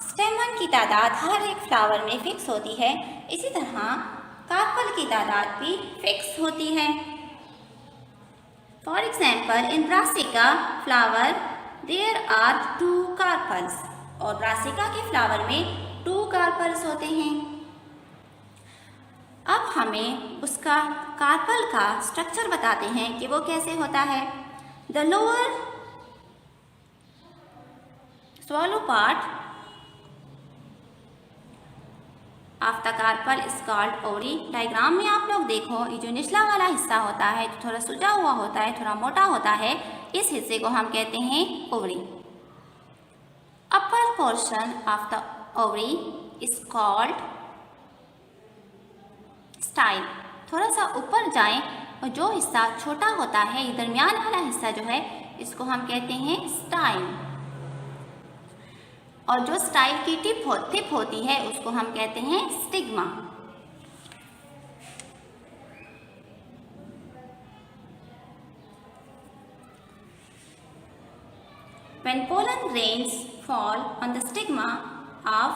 स्टेमन की तादाद हर एक फ्लावर में फिक्स होती है, इसी तरह कार्पल की तादाद भी फिक्स होती है। For example in brassica flower there are 2 carpels, और ब्रासिका के फ्लावर में 2 कार्पल्स होते हैं। अब हमें उसका कार्पल का स्ट्रक्चर बताते हैं कि वो कैसे होता है। The lower swallow part of the carpel is called ovary. Diagram में आप लोग देखो, ये जो निचला वाला हिस्सा होता है, जो थोड़ा सुजा हुआ होता है, थोड़ा मोटा होता है, इस हिस्से को हम कहते हैं ovary. Upper portion of the ovary is called style. थोड़ा सा ऊपर जाएं और जो हिस्सा छोटा होता है, ये दरमियान वाला हिस्सा जो है, इसको हम कहते हैं स्टाइल। और जो स्टाइल की टिप होती है उसको हम कहते हैं stigma. When pollen grains fall on the stigma of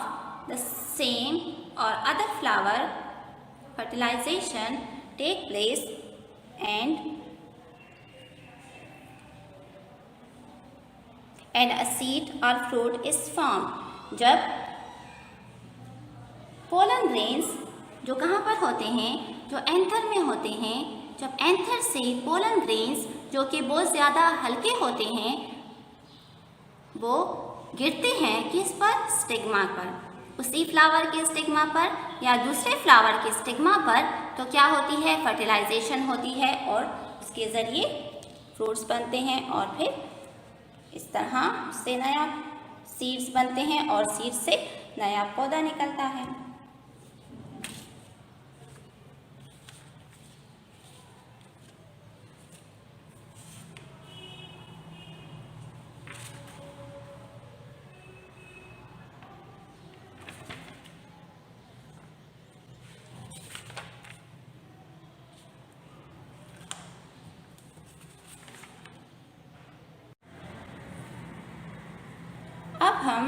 the same or other flower, fertilization take place and a seed or fruit is formed. जब पोलन ग्रेन्स जो कहाँ पर होते हैं, जो एंथर में होते हैं, जब एंथर से पोलन ग्रेन्स जो कि बहुत ज़्यादा हल्के होते हैं वो गिरते हैं किस पर? स्टिग्मा पर। उसी फ्लावर के स्टिग्मा पर या दूसरे फ्लावर के स्टिग्मा पर तो क्या होती है? फर्टिलाइजेशन होती है और उसके ज़रिए फ्रूट्स बनते हैं और फिर इस तरह से नया सीड्स बनते हैं और सीड्स से नया पौधा निकलता है। अब हम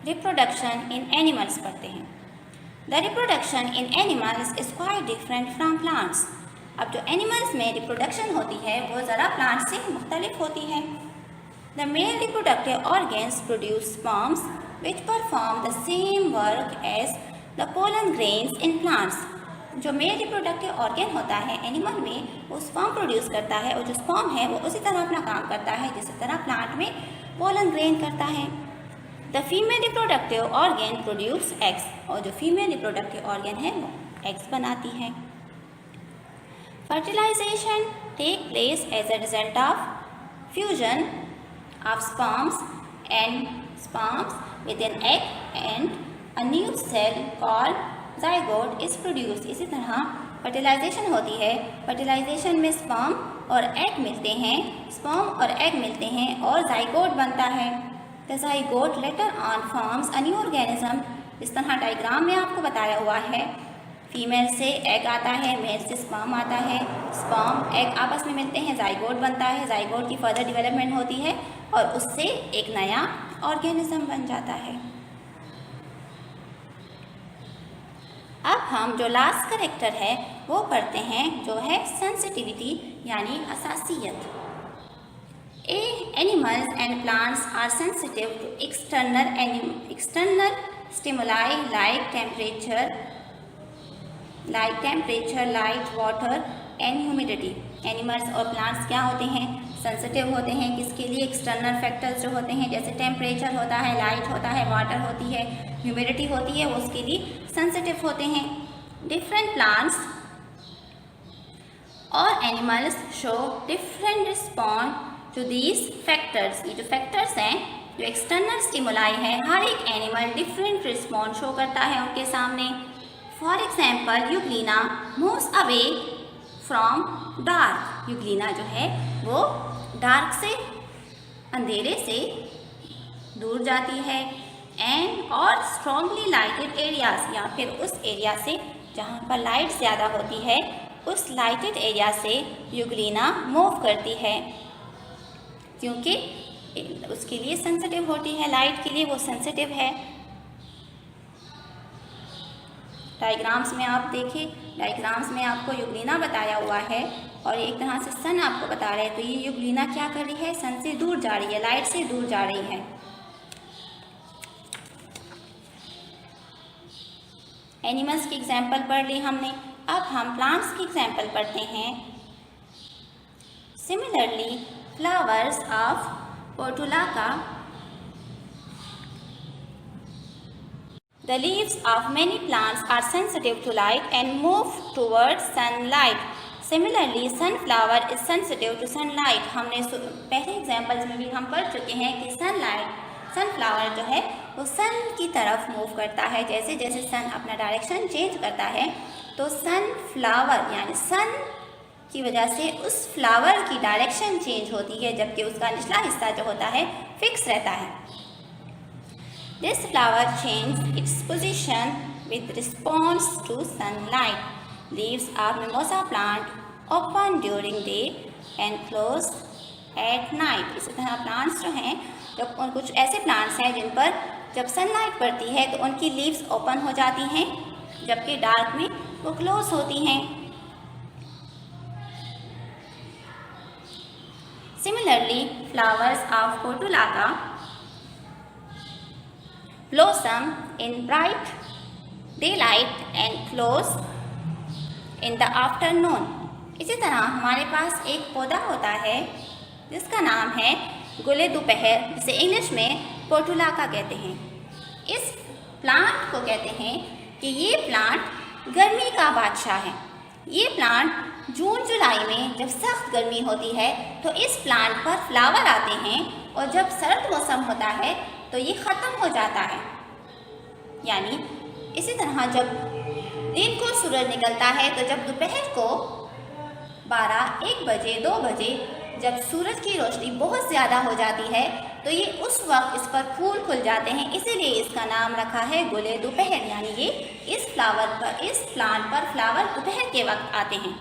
रिप्रोडक्शन इन एनिमल्स पढ़ते हैं। The reproduction in animals is quite different from plants. अब जो एनिमल्स में रिप्रोडक्शन होती है वो ज़रा प्लांट से मुख्तलिफ होती है। The male reproductive organs produce sperms which perform the same work as the pollen grains in plants. जो मेल रिप्रोडक्टिव ऑर्गन होता है एनिमल में, वो स्पर्म प्रोड्यूस करता है और जो स्पर्म है वो उसी तरह अपना काम करता है जिस तरह प्लांट में पोलन ग्रेन करता है। The female reproductive organ produce eggs, और जो फीमेल रिप्रोडक्टिव ऑर्गन है वो एग्स बनाती है। Fertilisation take place as a result of fusion of sperms with an egg and a new cell called zygote is produce. इसी तरह fertilisation होती है, फर्टिलाइजेशन में स्पर्म और एग मिलते हैं, स्पर्म और एग मिलते हैं और जाइगोट बनता है। The zygote later on forms a new organism. इस तरह डायग्राम में आपको बताया हुआ है, फीमेल से एग आता है, मेल से स्पर्म आता है, स्पर्म एग आपस में मिलते हैं, जाइगोट बनता है, जाइगोट की फर्दर डेवलपमेंट होती है और उससे एक नया ऑर्गेनिज्म बन जाता है। अब हम जो लास्ट करेक्टर है वो पढ़ते हैं, जो है सेंसिटिविटी यानी हसासियत। Animals and plants are sensitive to external stimuli like temperature, light, water and humidity. Animals और प्लांट्स क्या होते हैं? सेंसिटिव होते हैं। किसके लिए? एक्सटर्नल फैक्टर्स जो होते हैं, जैसे टेम्परेचर होता है, लाइट होता है, वाटर होती है, ह्यूमिडिटी होती है, वो उसके लिए सेंसिटिव होते हैं। डिफरेंट प्लांट्स और animals show different respond to these factors. ये जो फैक्टर्स हैं, जो एक्सटर्नल स्टिमुलाई है, हर एक एनिमल डिफरेंट रिस्पॉन्ड शो करता है उनके सामने। For example Euglena moves away from dark. Euglena जो है वो डार्क से, अंधेरे से दूर जाती है। एंड और स्ट्रॉन्गली लाइटेड एरियाज, या फिर उस एरिया से जहाँ पर लाइट ज़्यादा होती है, उस लाइटेड एरिया से यूग्लिना मूव करती है, क्योंकि उसके लिए सेंसिटिव होती है, लाइट के लिए वो सेंसिटिव है। डायग्राम्स में आप देखिए, डायग्राम्स में आपको यूग्लिना बताया हुआ है और एक तरह से सन आपको बता रहे हैं। तो ये यूग्लिना क्या कर रही है? सन से दूर जा रही है, लाइट से दूर जा रही है। एनिमल्स की एग्जाम्पल पढ़ ली हमने, अब हम प्लांट्स की एग्जाम्पल पढ़ते हैं। Similarly flowers of Portulaca, the leaves of many plants are sensitive to light and move towards sunlight. Similarly, sunflower is sensitive to sunlight. हमने पहले एग्जाम्पल्स में भी हम पढ़ चुके हैं कि सनफ्लावर जो है वो सन की तरफ मूव करता है। जैसे जैसे सन अपना डायरेक्शन चेंज करता है तो सनफ्लावर यानी सन की वजह से उस फ्लावर की डायरेक्शन चेंज होती है, जबकि उसका निचला हिस्सा जो होता है फिक्स रहता है। This flower changes its position with response to sunlight. Leaves of mimosa plant open during day and close at night. इसी तरह प्लांट्स जो हैं, जब कुछ ऐसे प्लांट्स हैं जिन पर जब सनलाइट पड़ती है तो उनकी लीव्स ओपन हो जाती हैं, जबकि डार्क में वो क्लोज होती हैं। Similarly, flowers of Portulaca blossom in bright daylight and close in the afternoon. इसी तरह हमारे पास एक पौधा होता है जिसका नाम है गुले दोपहर, जिसे इंग्लिश में पोर्टुलाका कहते हैं। इस प्लांट को कहते हैं कि ये प्लांट गर्मी का बादशाह है। ये प्लांट जून जुलाई में जब सख्त गर्मी होती है तो इस प्लांट पर फ्लावर आते हैं, और जब सर्द मौसम होता है तो ये ख़त्म हो जाता है। यानी इसी तरह जब दिन को सूरज निकलता है तो जब दोपहर को 12, 1 बजे, 2 बजे जब सूरज की रोशनी बहुत ज़्यादा हो जाती है तो ये उस वक्त इस पर फूल खुल जाते हैं, इसीलिए इसका नाम रखा है गुले दोपहर। यानी ये इस प्लांट पर फ्लावर दोपहर के वक्त आते हैं।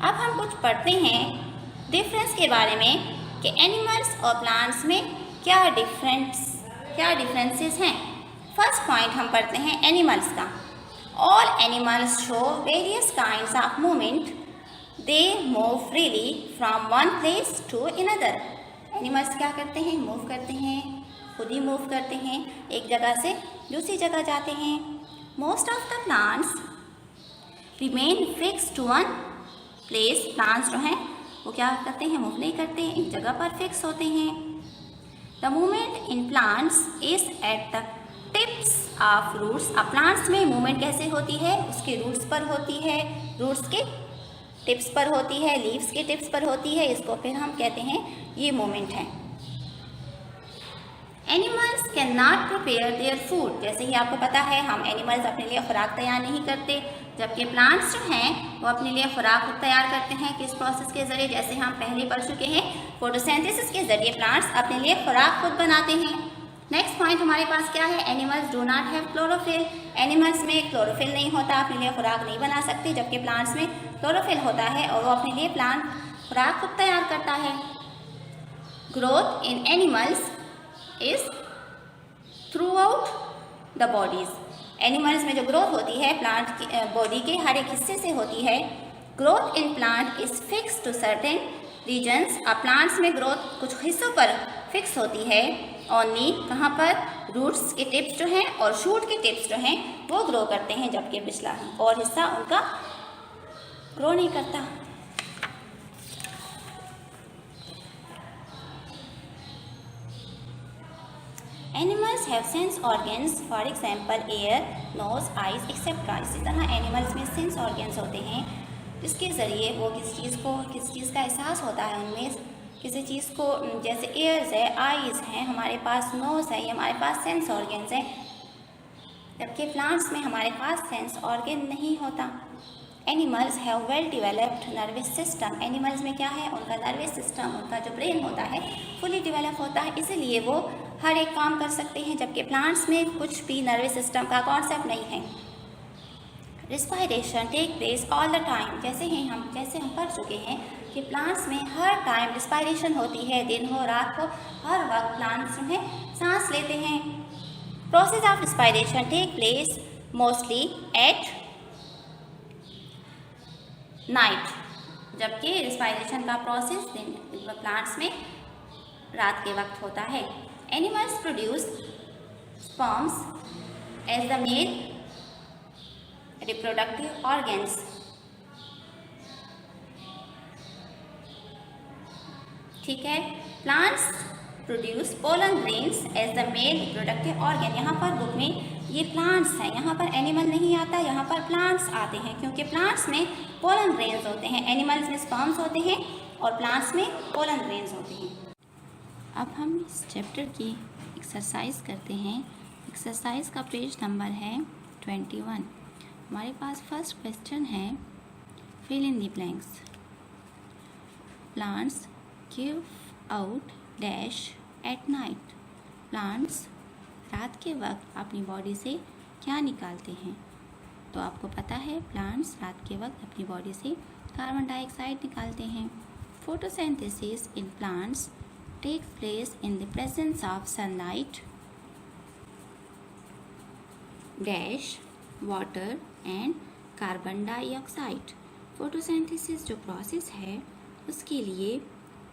अब हम कुछ पढ़ते हैं डिफरेंस के बारे में कि एनिमल्स और प्लांट्स में क्या डिफरेंसेस हैं। फर्स्ट पॉइंट हम पढ़ते हैं एनिमल्स का। All animals show various kinds of movement, they move freely from one place to another. Animals क्या करते हैं? मूव करते हैं, खुद ही मूव करते हैं, एक जगह से दूसरी जगह जाते हैं। Most of the plants remain fix to one place. Plants जो हैं वो क्या करते हैं? मूव नहीं करते हैं, एक जगह पर फिक्स होते हैं। The movement in plants is at the tips of roots. अब प्लांट्स में मूवमेंट कैसे होती है? उसके रूट्स पर होती है, रूट्स के टिप्स पर होती है, लीव्स के टिप्स पर होती है। इसको फिर हम कहते हैं ये मूवमेंट है। Animals can not prepare their food, जैसे ही आपको पता है हम एनिमल्स अपने लिए खुराक तैयार नहीं करते, जबकि प्लांट्स जो हैं वो अपने लिए खुराक तैयार करते हैं किस प्रोसेस के ज़रिए, जैसे हम पहले पढ़ चुके हैं फोटोसिंथेसिस के ज़रिए प्लांट्स अपने लिए खुराक खुद बनाते हैं। नेक्स्ट पॉइंट हमारे पास क्या है, animals do not have chlorophyll, animals में क्लोरोफिल नहीं होता, अपने लिए खुराक नहीं बना सकते, जबकि प्लांट्स में क्लोरोफिल होता है और वो अपने लिए प्लांट खुराक खुद तैयार करता है। Growth in animals is through out the bodies, animals में जो ग्रोथ होती है प्लांट की बॉडी के हर एक हिस्से से होती है। Growth in plant is fix to certain regions, अब प्लांट्स में ग्रोथ कुछ हिस्सों पर फिक्स होती है, ओनली कहाँ पर, रूट्स के टिप्स जो हैं और शूट के टिप्स जो हैं वो ग्रो करते हैं, जबकि पिछला और हिस्सा उनका ग्रो नहीं करता। Animals have sense organs, for example ear, nose, eyes etcetera. इसी तरह एनिमल्स में सेंस ऑर्गन्स होते हैं जिसके ज़रिए वो किस चीज़ का एहसास होता है उनमें, किसी चीज़ को, जैसे एयर्स है, आइज़ हैं, हमारे पास नोज़ है, ये हमारे पास सेंस ऑर्गन्स हैं, जबकि प्लांट्स में हमारे पास सेंस ऑर्गन नहीं होता। Animals have well developed nervous system, animals में क्या है, उनका नर्वस सिस्टम, उनका जो ब्रेन होता है फुली डेवलप होता है, इसीलिए वो हर एक काम कर सकते हैं, जबकि प्लांट्स में कुछ भी नर्वस सिस्टम का कॉन्सेप्ट नहीं है। Respiration take place all the time, जैसे हम पढ़ चुके हैं कि प्लांट्स में हर टाइम रिस्पायरेशन होती है, दिन हो रात हो हर वक्त प्लांट्स जो हैं सांस लेते हैं। Process of respiration take place mostly at night, जबकि रिस्पायरेशन का प्रोसेस प्लांट्स में रात के वक्त होता है। Animals produce sperms as the male reproductive organs, ठीक है। Plants produce pollen grains as the male reproductive organ, यहाँ पर बुक में ये प्लांट्स हैं, यहाँ पर एनिमल नहीं आता, यहाँ पर प्लांट्स आते हैं, क्योंकि प्लांट्स में पोलन ग्रेन्स होते हैं, एनिमल्स में स्पर्म्स होते हैं और प्लांट्स में पोलन ग्रेन्स होते हैं। अब हम इस चैप्टर की एक्सरसाइज करते हैं। एक्सरसाइज का पेज नंबर है 21। हमारे पास फर्स्ट क्वेश्चन है, fill in the blanks. Plants give out dash at night, plants रात के वक्त अपनी बॉडी से क्या निकालते हैं। तो आपको पता है प्लांट्स रात के वक्त अपनी बॉडी से कार्बन डाइऑक्साइड निकालते हैं। Photosynthesis in plants takes place in the presence of sunlight dash water and carbon dioxide. Photosynthesis जो प्रोसेस है उसके लिए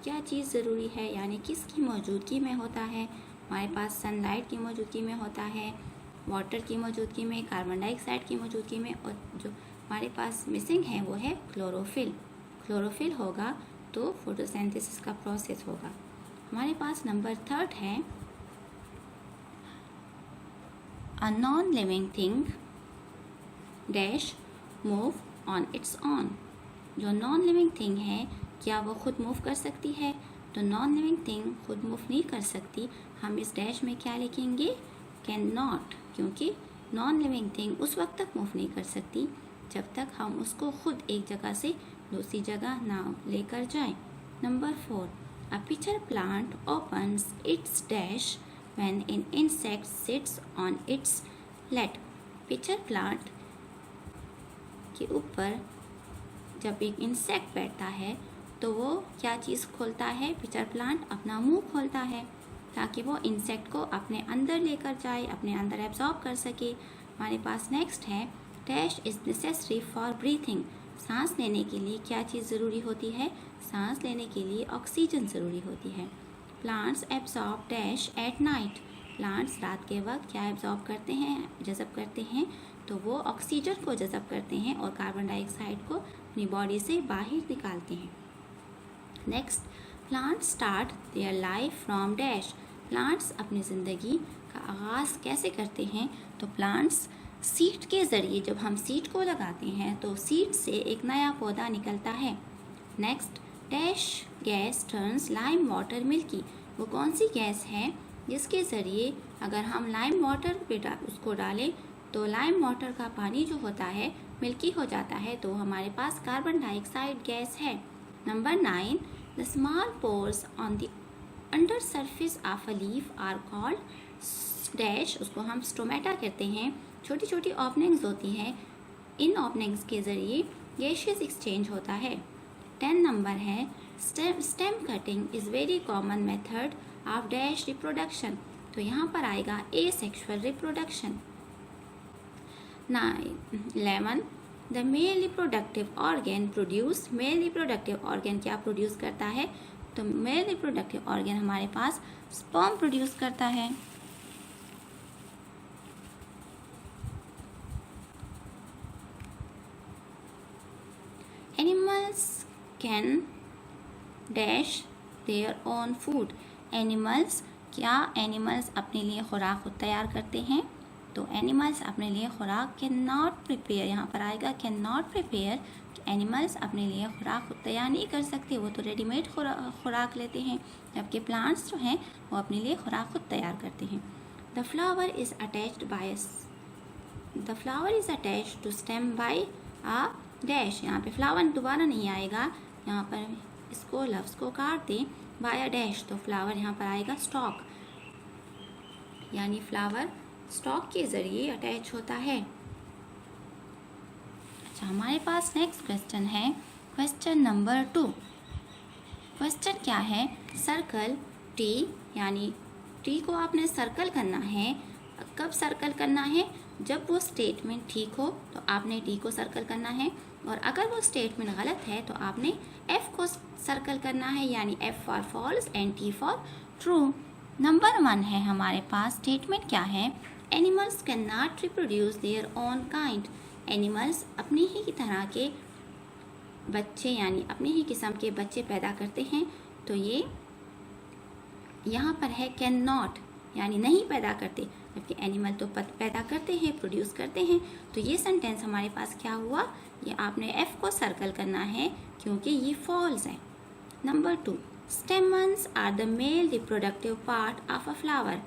क्या चीज़ ज़रूरी है, यानी किसकी मौजूदगी में होता है, हमारे पास सनलाइट की मौजूदगी में होता है, वाटर की मौजूदगी में, कार्बन डाइऑक्साइड की मौजूदगी में, और जो हमारे पास मिसिंग है वो है क्लोरोफिल। क्लोरोफिल होगा तो फोटोसिंथेसिस का प्रोसेस होगा। हमारे पास नंबर 3 है, a non living thing dash move on it's on. जो नॉन लिविंग थिंग है क्या वो खुद मूव कर सकती है, तो नॉन लिविंग थिंग खुद मूव नहीं कर सकती। हम इस डैश में क्या लिखेंगे, कैन नॉट, क्योंकि नॉन लिविंग थिंग उस वक्त तक मूव नहीं कर सकती जब तक हम उसको खुद एक जगह से दूसरी जगह ना लेकर जाएं। Number 4, a pitcher plant opens its dash when an insect sits on its lid. Pitcher plant के ऊपर जब एक इंसेक्ट बैठता है तो वो क्या चीज़ खोलता है, पिचर प्लांट अपना मुंह खोलता है ताकि वो इंसेक्ट को अपने अंदर लेकर जाए, अपने अंदर एब्जॉर्ब कर सके। हमारे पास नेक्स्ट है, dash is necessary for breathing. सांस लेने के लिए क्या चीज़ ज़रूरी होती है, सांस लेने के लिए ऑक्सीजन ज़रूरी होती है। Plants absorb dash at night. Plants रात के वक्त क्या एब्जॉर्ब करते हैं, जज़ब करते हैं, तो वो ऑक्सीजन को जज़ब करते हैं और कार्बन डाइऑक्साइड को अपनी बॉडी से बाहर निकालते हैं। Next, plants start their life from dash. Plants अपनी ज़िंदगी का आगाज़ कैसे करते हैं, तो प्लांट्स सीड के ज़रिए, जब हम सीड को लगाते हैं तो सीड से एक नया पौधा निकलता है। Next, dash gas turns lime water milky. वो कौन सी गैस है जिसके ज़रिए अगर हम लाइम वाटर पे उसको डालें तो लाइम वाटर का पानी जो होता है मिल्की हो जाता है, तो हमारे पास कार्बन डाइऑक्साइड गैस है। Number 9, the small pores on the under surface of a leaf are called dash, उसको हम स्टोमेटा कहते हैं। छोटी छोटी ओपनिंग्स होती हैं, इन ओपनिंग्स के ज़रिए गैसेस एक्सचेंज होता है। 10 नंबर है, stem cutting is very common method of dash reproduction, तो यहाँ पर आएगा asexual reproduction. 11, the male reproductive organ produce, mail reproductive organ क्या प्रोड्यूस करता है, तो मेल रिप्रोडक्टिव ऑर्गन हमारे पास स्पर्म प्रोड्यूस करता है। Animals can dash their own food, animals क्या एनिमल्स अपने लिए खुराक खुद तैयार करते हैं, तो एनिमल्स अपने लिए खुराक कैन नॉट प्रिपेयर, यहाँ पर आएगा कैन नॉट प्रिपेयर, एनिमल्स अपने लिए खुराक खुद तैयार नहीं कर सकते, वो तो रेडीमेड खुराक लेते हैं, जबकि प्लांट्स जो हैं वो अपने लिए खुराक खुद तैयार करते हैं। The flower is attached to stem by a dash, यहाँ पे फ्लावर दोबारा नहीं आएगा, यहाँ पर इसको लफ्ज़ को काट दें बाय अ डैश, तो फ्लावर यहाँ पर आएगा स्टॉक, यानी फ्लावर स्टॉक के ज़रिए अटैच होता है। अच्छा, हमारे पास नेक्स्ट क्वेश्चन है, क्वेश्चन नंबर 2। क्वेश्चन क्या है, सर्कल टी, यानी टी को आपने सर्कल करना है। कब सर्कल करना है, जब वो स्टेटमेंट ठीक हो तो आपने टी को सर्कल करना है, और अगर वो स्टेटमेंट गलत है तो आपने एफ को सर्कल करना है, यानी F for false and T for true. Number 1 है हमारे पास, स्टेटमेंट क्या है, animals can not reproduce their own kind, animals अपनी ही तरह के बच्चे यानी अपनी ही किस्म के बच्चे पैदा करते हैं, तो ये यहाँ पर है कैन नॉट, यानी नहीं पैदा करते, जबकि एनिमल तो पैदा करते हैं, प्रोड्यूस करते हैं, तो ये सेंटेंस हमारे पास क्या हुआ, ये आपने एफ को सर्कल करना है क्योंकि ये फॉल्स है। Number 2, stamens are the male reproductive part of a flower,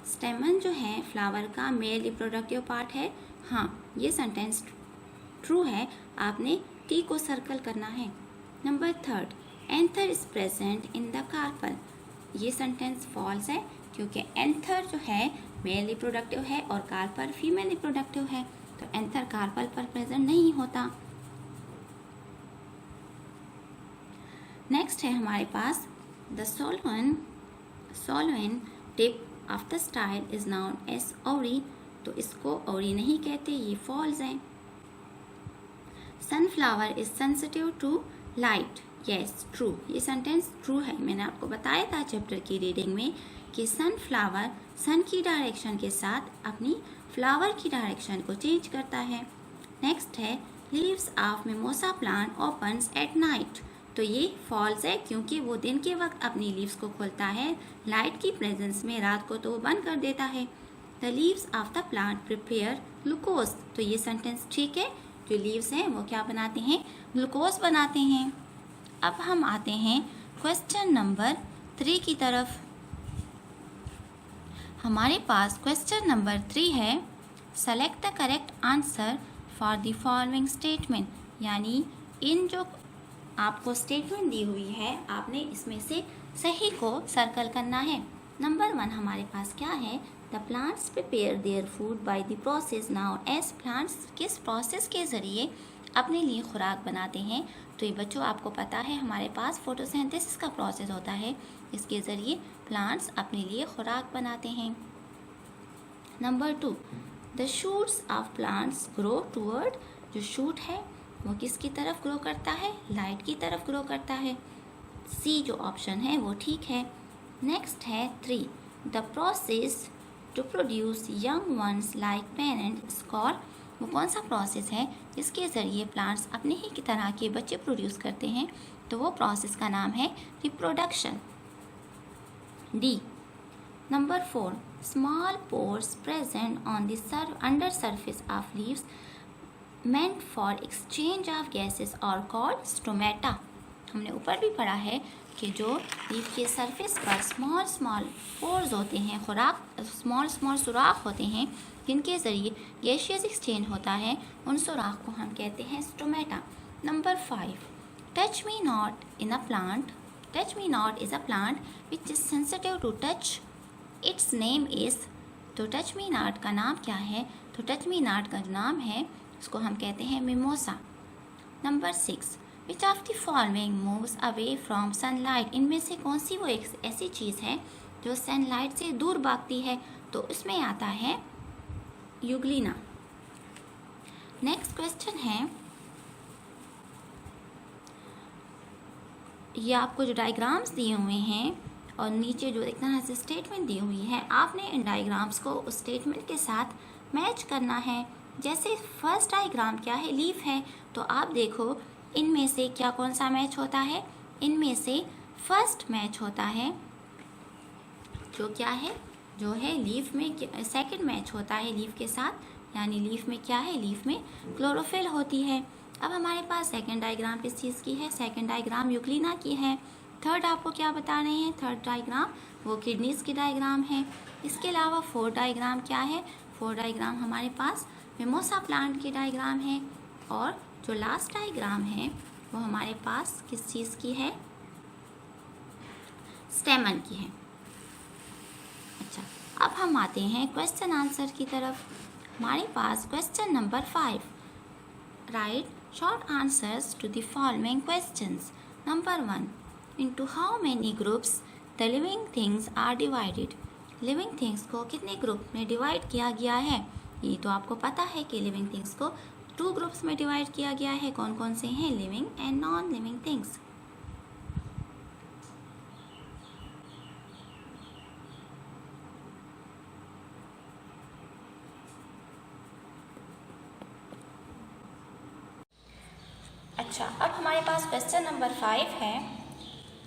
stamen जो है फ्लावर का मेल रिप्रोडक्टिव पार्ट है। हाँ, ये सेंटेंस ट्रू है, आपने टी को सर्कल करना है। Number 3, anther is present in the carpel, ये सेंटेंस फॉल्स है क्योंकि एंथर जो है मेल रिप्रोडक्टिव है और कार्पल फीमेल रिप्रोडक्टिव है, तो एंथर कार्पल पर प्रेजेंट नहीं होता। नेक्स्ट है हमारे पास, the swollen tip of the style is known as ovary, तो इसको ओरी नहीं कहते, ये फॉल्स है। Sunflower is sensitive to light, yes true, ये सेंटेंस ट्रू है। मैंने आपको बताया था चैप्टर की रीडिंग में कि सनफ्लावर सन की डायरेक्शन के साथ अपनी फ्लावर की डायरेक्शन को चेंज करता है। नेक्स्ट है, leaves of mimosa plant opens at night, तो ये फॉल्स है क्योंकि वो दिन के वक्त अपनी लीव्स को खोलता है, लाइट की प्रेजेंस में रात को तो वो बंद कर देता है। The leaves of the plant prepare glucose, तो ये सेंटेंस ठीक है, जो लीव्स हैं वो क्या बनाते हैं, ग्लूकोज बनाते हैं। अब हम आते हैं क्वेश्चन नंबर 3 की तरफ। हमारे पास क्वेश्चन नंबर 3 है, select the correct answer for the following statement, यानी इन जो आपको स्टेटमेंट दी हुई है आपने इसमें से सही को सर्कल करना है। नंबर 1 हमारे पास क्या है, the plants prepare their food by the process known as, plants किस प्रोसेस के ज़रिए अपने लिए खुराक बनाते हैं, तो ये बच्चों आपको पता है हमारे पास फोटोसिंथेसिस का प्रोसेस होता है, इसके ज़रिए प्लांट्स अपने लिए खुराक बनाते हैं। Number 2, the shoots of plants grow toward, जो शूट है वो किसकी तरफ ग्रो करता है, लाइट की तरफ ग्रो करता है। सी जो ऑप्शन है वो ठीक है। नेक्स्ट है 3, the process to produce young ones like parent score, वो कौन सा प्रोसेस है जिसके ज़रिए प्लांट्स अपने ही की तरह के बच्चे प्रोड्यूस करते हैं, तो वो प्रोसेस का नाम है reproduction, D. Number 4, small pores present on the under surface of leaves meant for exchange of gases are called stomata, हमने ऊपर भी पढ़ा है कि जो लीफ के सरफेस पर स्मॉल स्मॉल पोर्स होते हैं, स्मॉल सुराख होते हैं जिनके ज़रिए गैसियस एक्सचेंज होता है, उन सुराख को हम कहते हैं stomata. Number 5, touch me not in a plant. Touch me not is a plant which is sensitive to touch, its name is. तो टच मी नॉट का नाम क्या है? तो टच मी नॉट का जो नाम है उसको हम कहते हैं mimosa. Number 6, which of the following moves away from sunlight. इनमें से कौन सी वो एक ऐसी चीज़ है जो सनलाइट से दूर भागती है? तो उसमें आता है यूग्लिना। नेक्स्ट क्वेश्चन है, ये आपको जो डायग्राम्स दिए हुए हैं और नीचे जो एक तरह से स्टेटमेंट दी हुई है, आपने इन डायग्राम्स को उस स्टेटमेंट के साथ मैच करना है। जैसे फर्स्ट डायग्राम क्या है? लीफ है। तो आप देखो इनमें से क्या कौन सा मैच होता है? इनमें से फर्स्ट मैच होता है जो क्या है, जो है लीफ में सेकंड मैच होता है लीफ के साथ, यानी लीफ में क्या है? लीफ में क्लोरोफिल होती है। अब हमारे पास सेकंड डायग्राम किस चीज़ की है? सेकंड डायग्राम यूग्लिना की है। थर्ड आपको क्या बता रहे हैं? थर्ड डायग्राम वो किडनीज की डायग्राम है। इसके अलावा फोर्थ डायग्राम क्या है? फोर्थ डायग्राम हमारे पास मिमोसा प्लांट की डायग्राम है। और जो लास्ट डायग्राम है वो हमारे पास किस चीज़ की है? स्टेमन की है। अच्छा, अब हम आते हैं क्वेश्चन आंसर की तरफ। हमारे पास question number 5, write short answers to the following questions. Number 1, into how many groups the living things are divided। Living things को कितने ग्रुप में डिवाइड किया गया है? ये तो आपको पता है कि लिविंग थिंग्स को 2 ग्रुप्स में डिवाइड किया गया है। कौन कौन से हैं? Living and non living things. अच्छा, अब हमारे पास क्वेश्चन नंबर 5 है,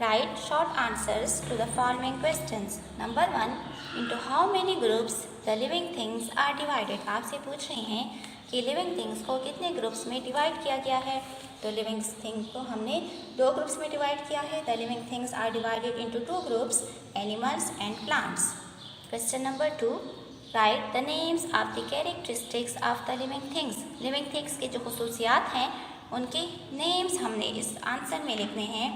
write short answers to the following questions. Number 1, into how many groups the living things are divided. आपसे पूछ रहे हैं कि लिविंग थिंग्स को कितने ग्रुप्स में डिवाइड किया गया है? तो लिविंग थिंग्स को हमने 2 ग्रुप्स में डिवाइड किया है। The living things are divided into 2 groups, animals and plants. Question number 2, write the names of the characteristics of the living things. Living things के जो खुसूसियात हैं उनके नेम्स हमने इस आंसर में लिखने हैं।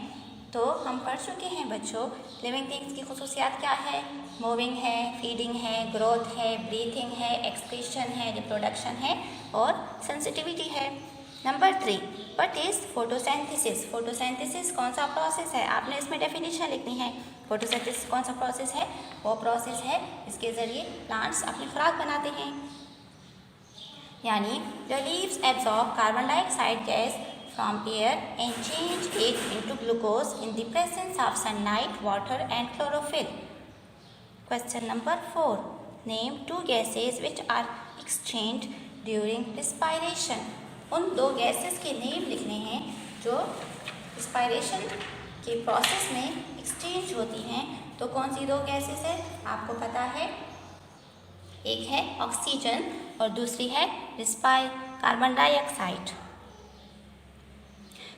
तो हम पढ़ चुके हैं बच्चों, लिविंग थिंग्स की खुसूसियात क्या है? मूविंग है, फीडिंग है, ग्रोथ है, ब्रीथिंग है, एक्सक्रीशन है, रिप्रोडक्शन है और सेंसिटिविटी है। Number 3, what is photosynthesis. Photosynthesis कौन सा प्रोसेस है? आपने इसमें डेफिनेशन लिखनी है। फोटोसिंथेसिस कौन सा प्रोसेस है? वो प्रोसेस है इसके ज़रिए प्लांट्स अपनी खुराक बनाते हैं। यानी the leaves absorb carbon dioxide gas from air and change it into glucose in the presence of sunlight, water and chlorophyll. Question number 4, name 2 gases which are exchanged during respiration। उन 2 gases के name लिखने हैं जो respiration के process में exchange होती हैं। तो कौन सी 2 गैसेस है? आपको पता है, एक है ऑक्सीजन और दूसरी है carbon dioxide.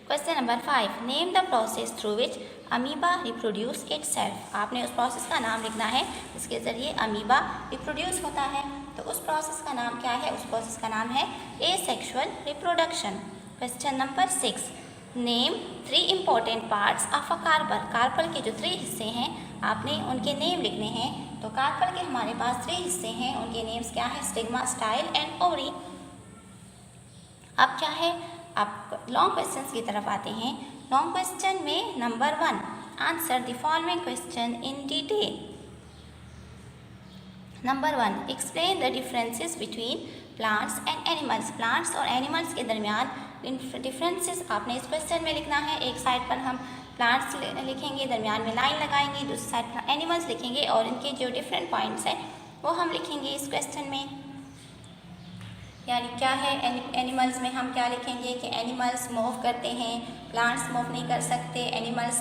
Question number 5, name the process through which amoeba reproduce itself. आपने उस प्रोसेस का नाम लिखना है जिसके ज़रिए अमीबा रिप्रोड्यूस होता है। तो उस प्रोसेस का नाम क्या है? उस प्रोसेस का नाम है asexual reproduction. Question number 6, name 3 important parts of a carpel. Carpel के जो 3 हिस्से हैं आपने उनके नेम लिखने हैं। तो कार्पल के हमारे पास 3 हिस्से हैं, उनके नेम्स क्या है? Stigma, style and ovary. अब क्या है, आप लॉन्ग क्वेश्चंस की तरफ आते हैं। लॉन्ग क्वेश्चन में number 1, answer the following question in detail. Number 1, explain the differences between plants and animals. Plants और एनिमल्स के दरमियान डिफरेंसेस आपने इस क्वेश्चन में लिखना है। एक साइड पर हम प्लांट्स लिखेंगे, दरमियान में लाइन लगाएंगे, दूसरी साइड पर एनिमल्स लिखेंगे और इनके जो डिफरेंट पॉइंट्स हैं वो हम लिखेंगे इस क्वेश्चन में। यानी क्या है, एनिमल्स में हम क्या लिखेंगे कि एनिमल्स मूव करते हैं, प्लांट्स मूव नहीं कर सकते। एनिमल्स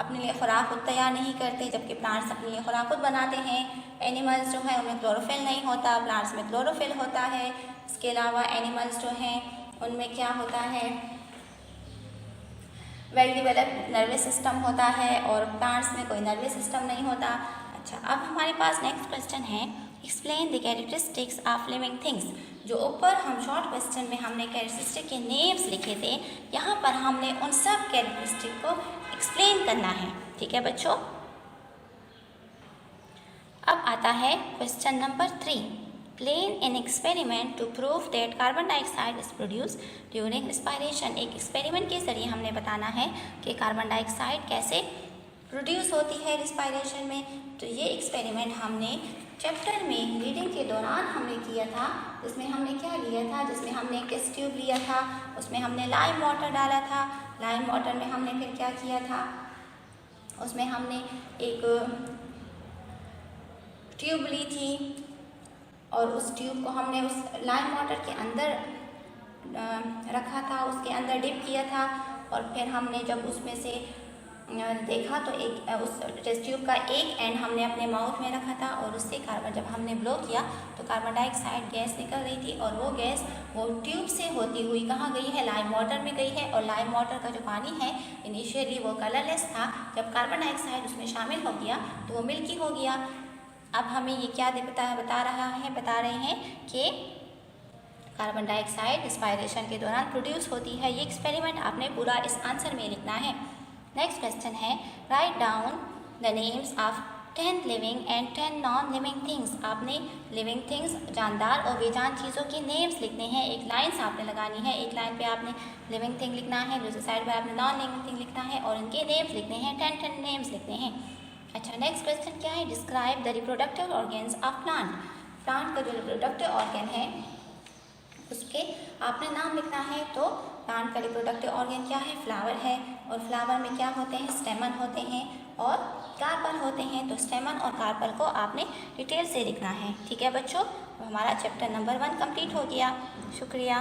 अपने लिए खुराक खुद तैयार नहीं करते जबकि प्लांट्स अपने लिए खुराक खुद बनाते हैं। एनिमल्स जो है उनमें क्लोरोफिल नहीं होता, प्लांट्स में क्लोरोफिल होता है। इसके अलावा एनिमल्स जो हैं उनमें क्या होता है, वेल डेवलप्ड नर्वस सिस्टम होता है और प्लांट्स में कोई नर्वस सिस्टम नहीं होता। अच्छा, अब हमारे पास नेक्स्ट क्वेश्चन है, explain the characteristics of living things. जो ऊपर हम शॉर्ट क्वेश्चन में हमने कैरेक्टरिस्टिक के नेम्स लिखे थे, यहाँ पर हमने उन सब कैरेक्टरिस्टिक को एक्सप्लेन करना है। ठीक है बच्चों। अब आता है question number 3, plan an experiment to prove that carbon dioxide is produce during respiration. एक एक्सपेरिमेंट के जरिए हमने बताना है कि कार्बन डाइऑक्साइड कैसे प्रोड्यूस होती है रिस्पायरेशन में। तो ये एक्सपेरिमेंट हमने चैप्टर में रीडिंग के दौरान हमने किया था। जिसमें हमने क्या लिया था, जिसमें हमने एक टेस्ट ट्यूब लिया था, उसमें हमने लाइम वाटर डाला था। लाइम वाटर में हमने फिर क्या किया था, उसमें हमने एक ट्यूब ली थी और उस ट्यूब को हमने उस लाइम वाटर के अंदर रखा था, उसके अंदर डिप किया था। और फिर हमने जब उसमें से देखा तो एक उस टेस्ट ट्यूब का एक एंड हमने अपने माउथ में रखा था और उससे कार्बन, जब हमने ब्लो किया तो कार्बन डाइऑक्साइड गैस निकल रही थी। और वो गैस वो ट्यूब से होती हुई कहाँ गई है, लाइम वाटर में गई है। और लाइम वाटर का जो पानी है इनिशियली वो कलरलेस था, जब कार्बन डाइऑक्साइड उसमें शामिल हो गया तो वो मिल्की हो गया। अब हमें ये क्या बता रहे हैं कि कार्बन डाइऑक्साइड रिस्पायरेशन के दौरान प्रोड्यूस होती है। ये एक्सपेरिमेंट आपने पूरा इस आंसर में लिखना है। नेक्स्ट क्वेश्चन है, write down the names of 10 living and 10 non living things. आपने लिविंग थिंग्स, जानदार और बेजान चीज़ों के नेम्स लिखने हैं। एक लाइन्स आपने लगानी है, एक लाइन पे आपने लिविंग थिंग लिखना है, दूसरी साइड पे आपने नॉन लिविंग थिंग लिखना है और इनके नेम्स लिखने हैं, 10 नेम्स लिखने हैं। अच्छा, नेक्स्ट क्वेश्चन क्या है, describe the reproductive organs of plant. Plant का जो रिप्रोडक्टिव ऑर्गन है उसके आपने नाम लिखना है। तो प्लांट का रिप्रोडक्टिव ऑर्गन क्या है, फ्लावर है। और फ्लावर में क्या होते हैं, स्टेमन होते हैं और कार्पल होते हैं। तो स्टेमन और कार्पल को आपने डिटेल से लिखना है। ठीक है बच्चों, हमारा चैप्टर नंबर 1 कंप्लीट हो गया। शुक्रिया।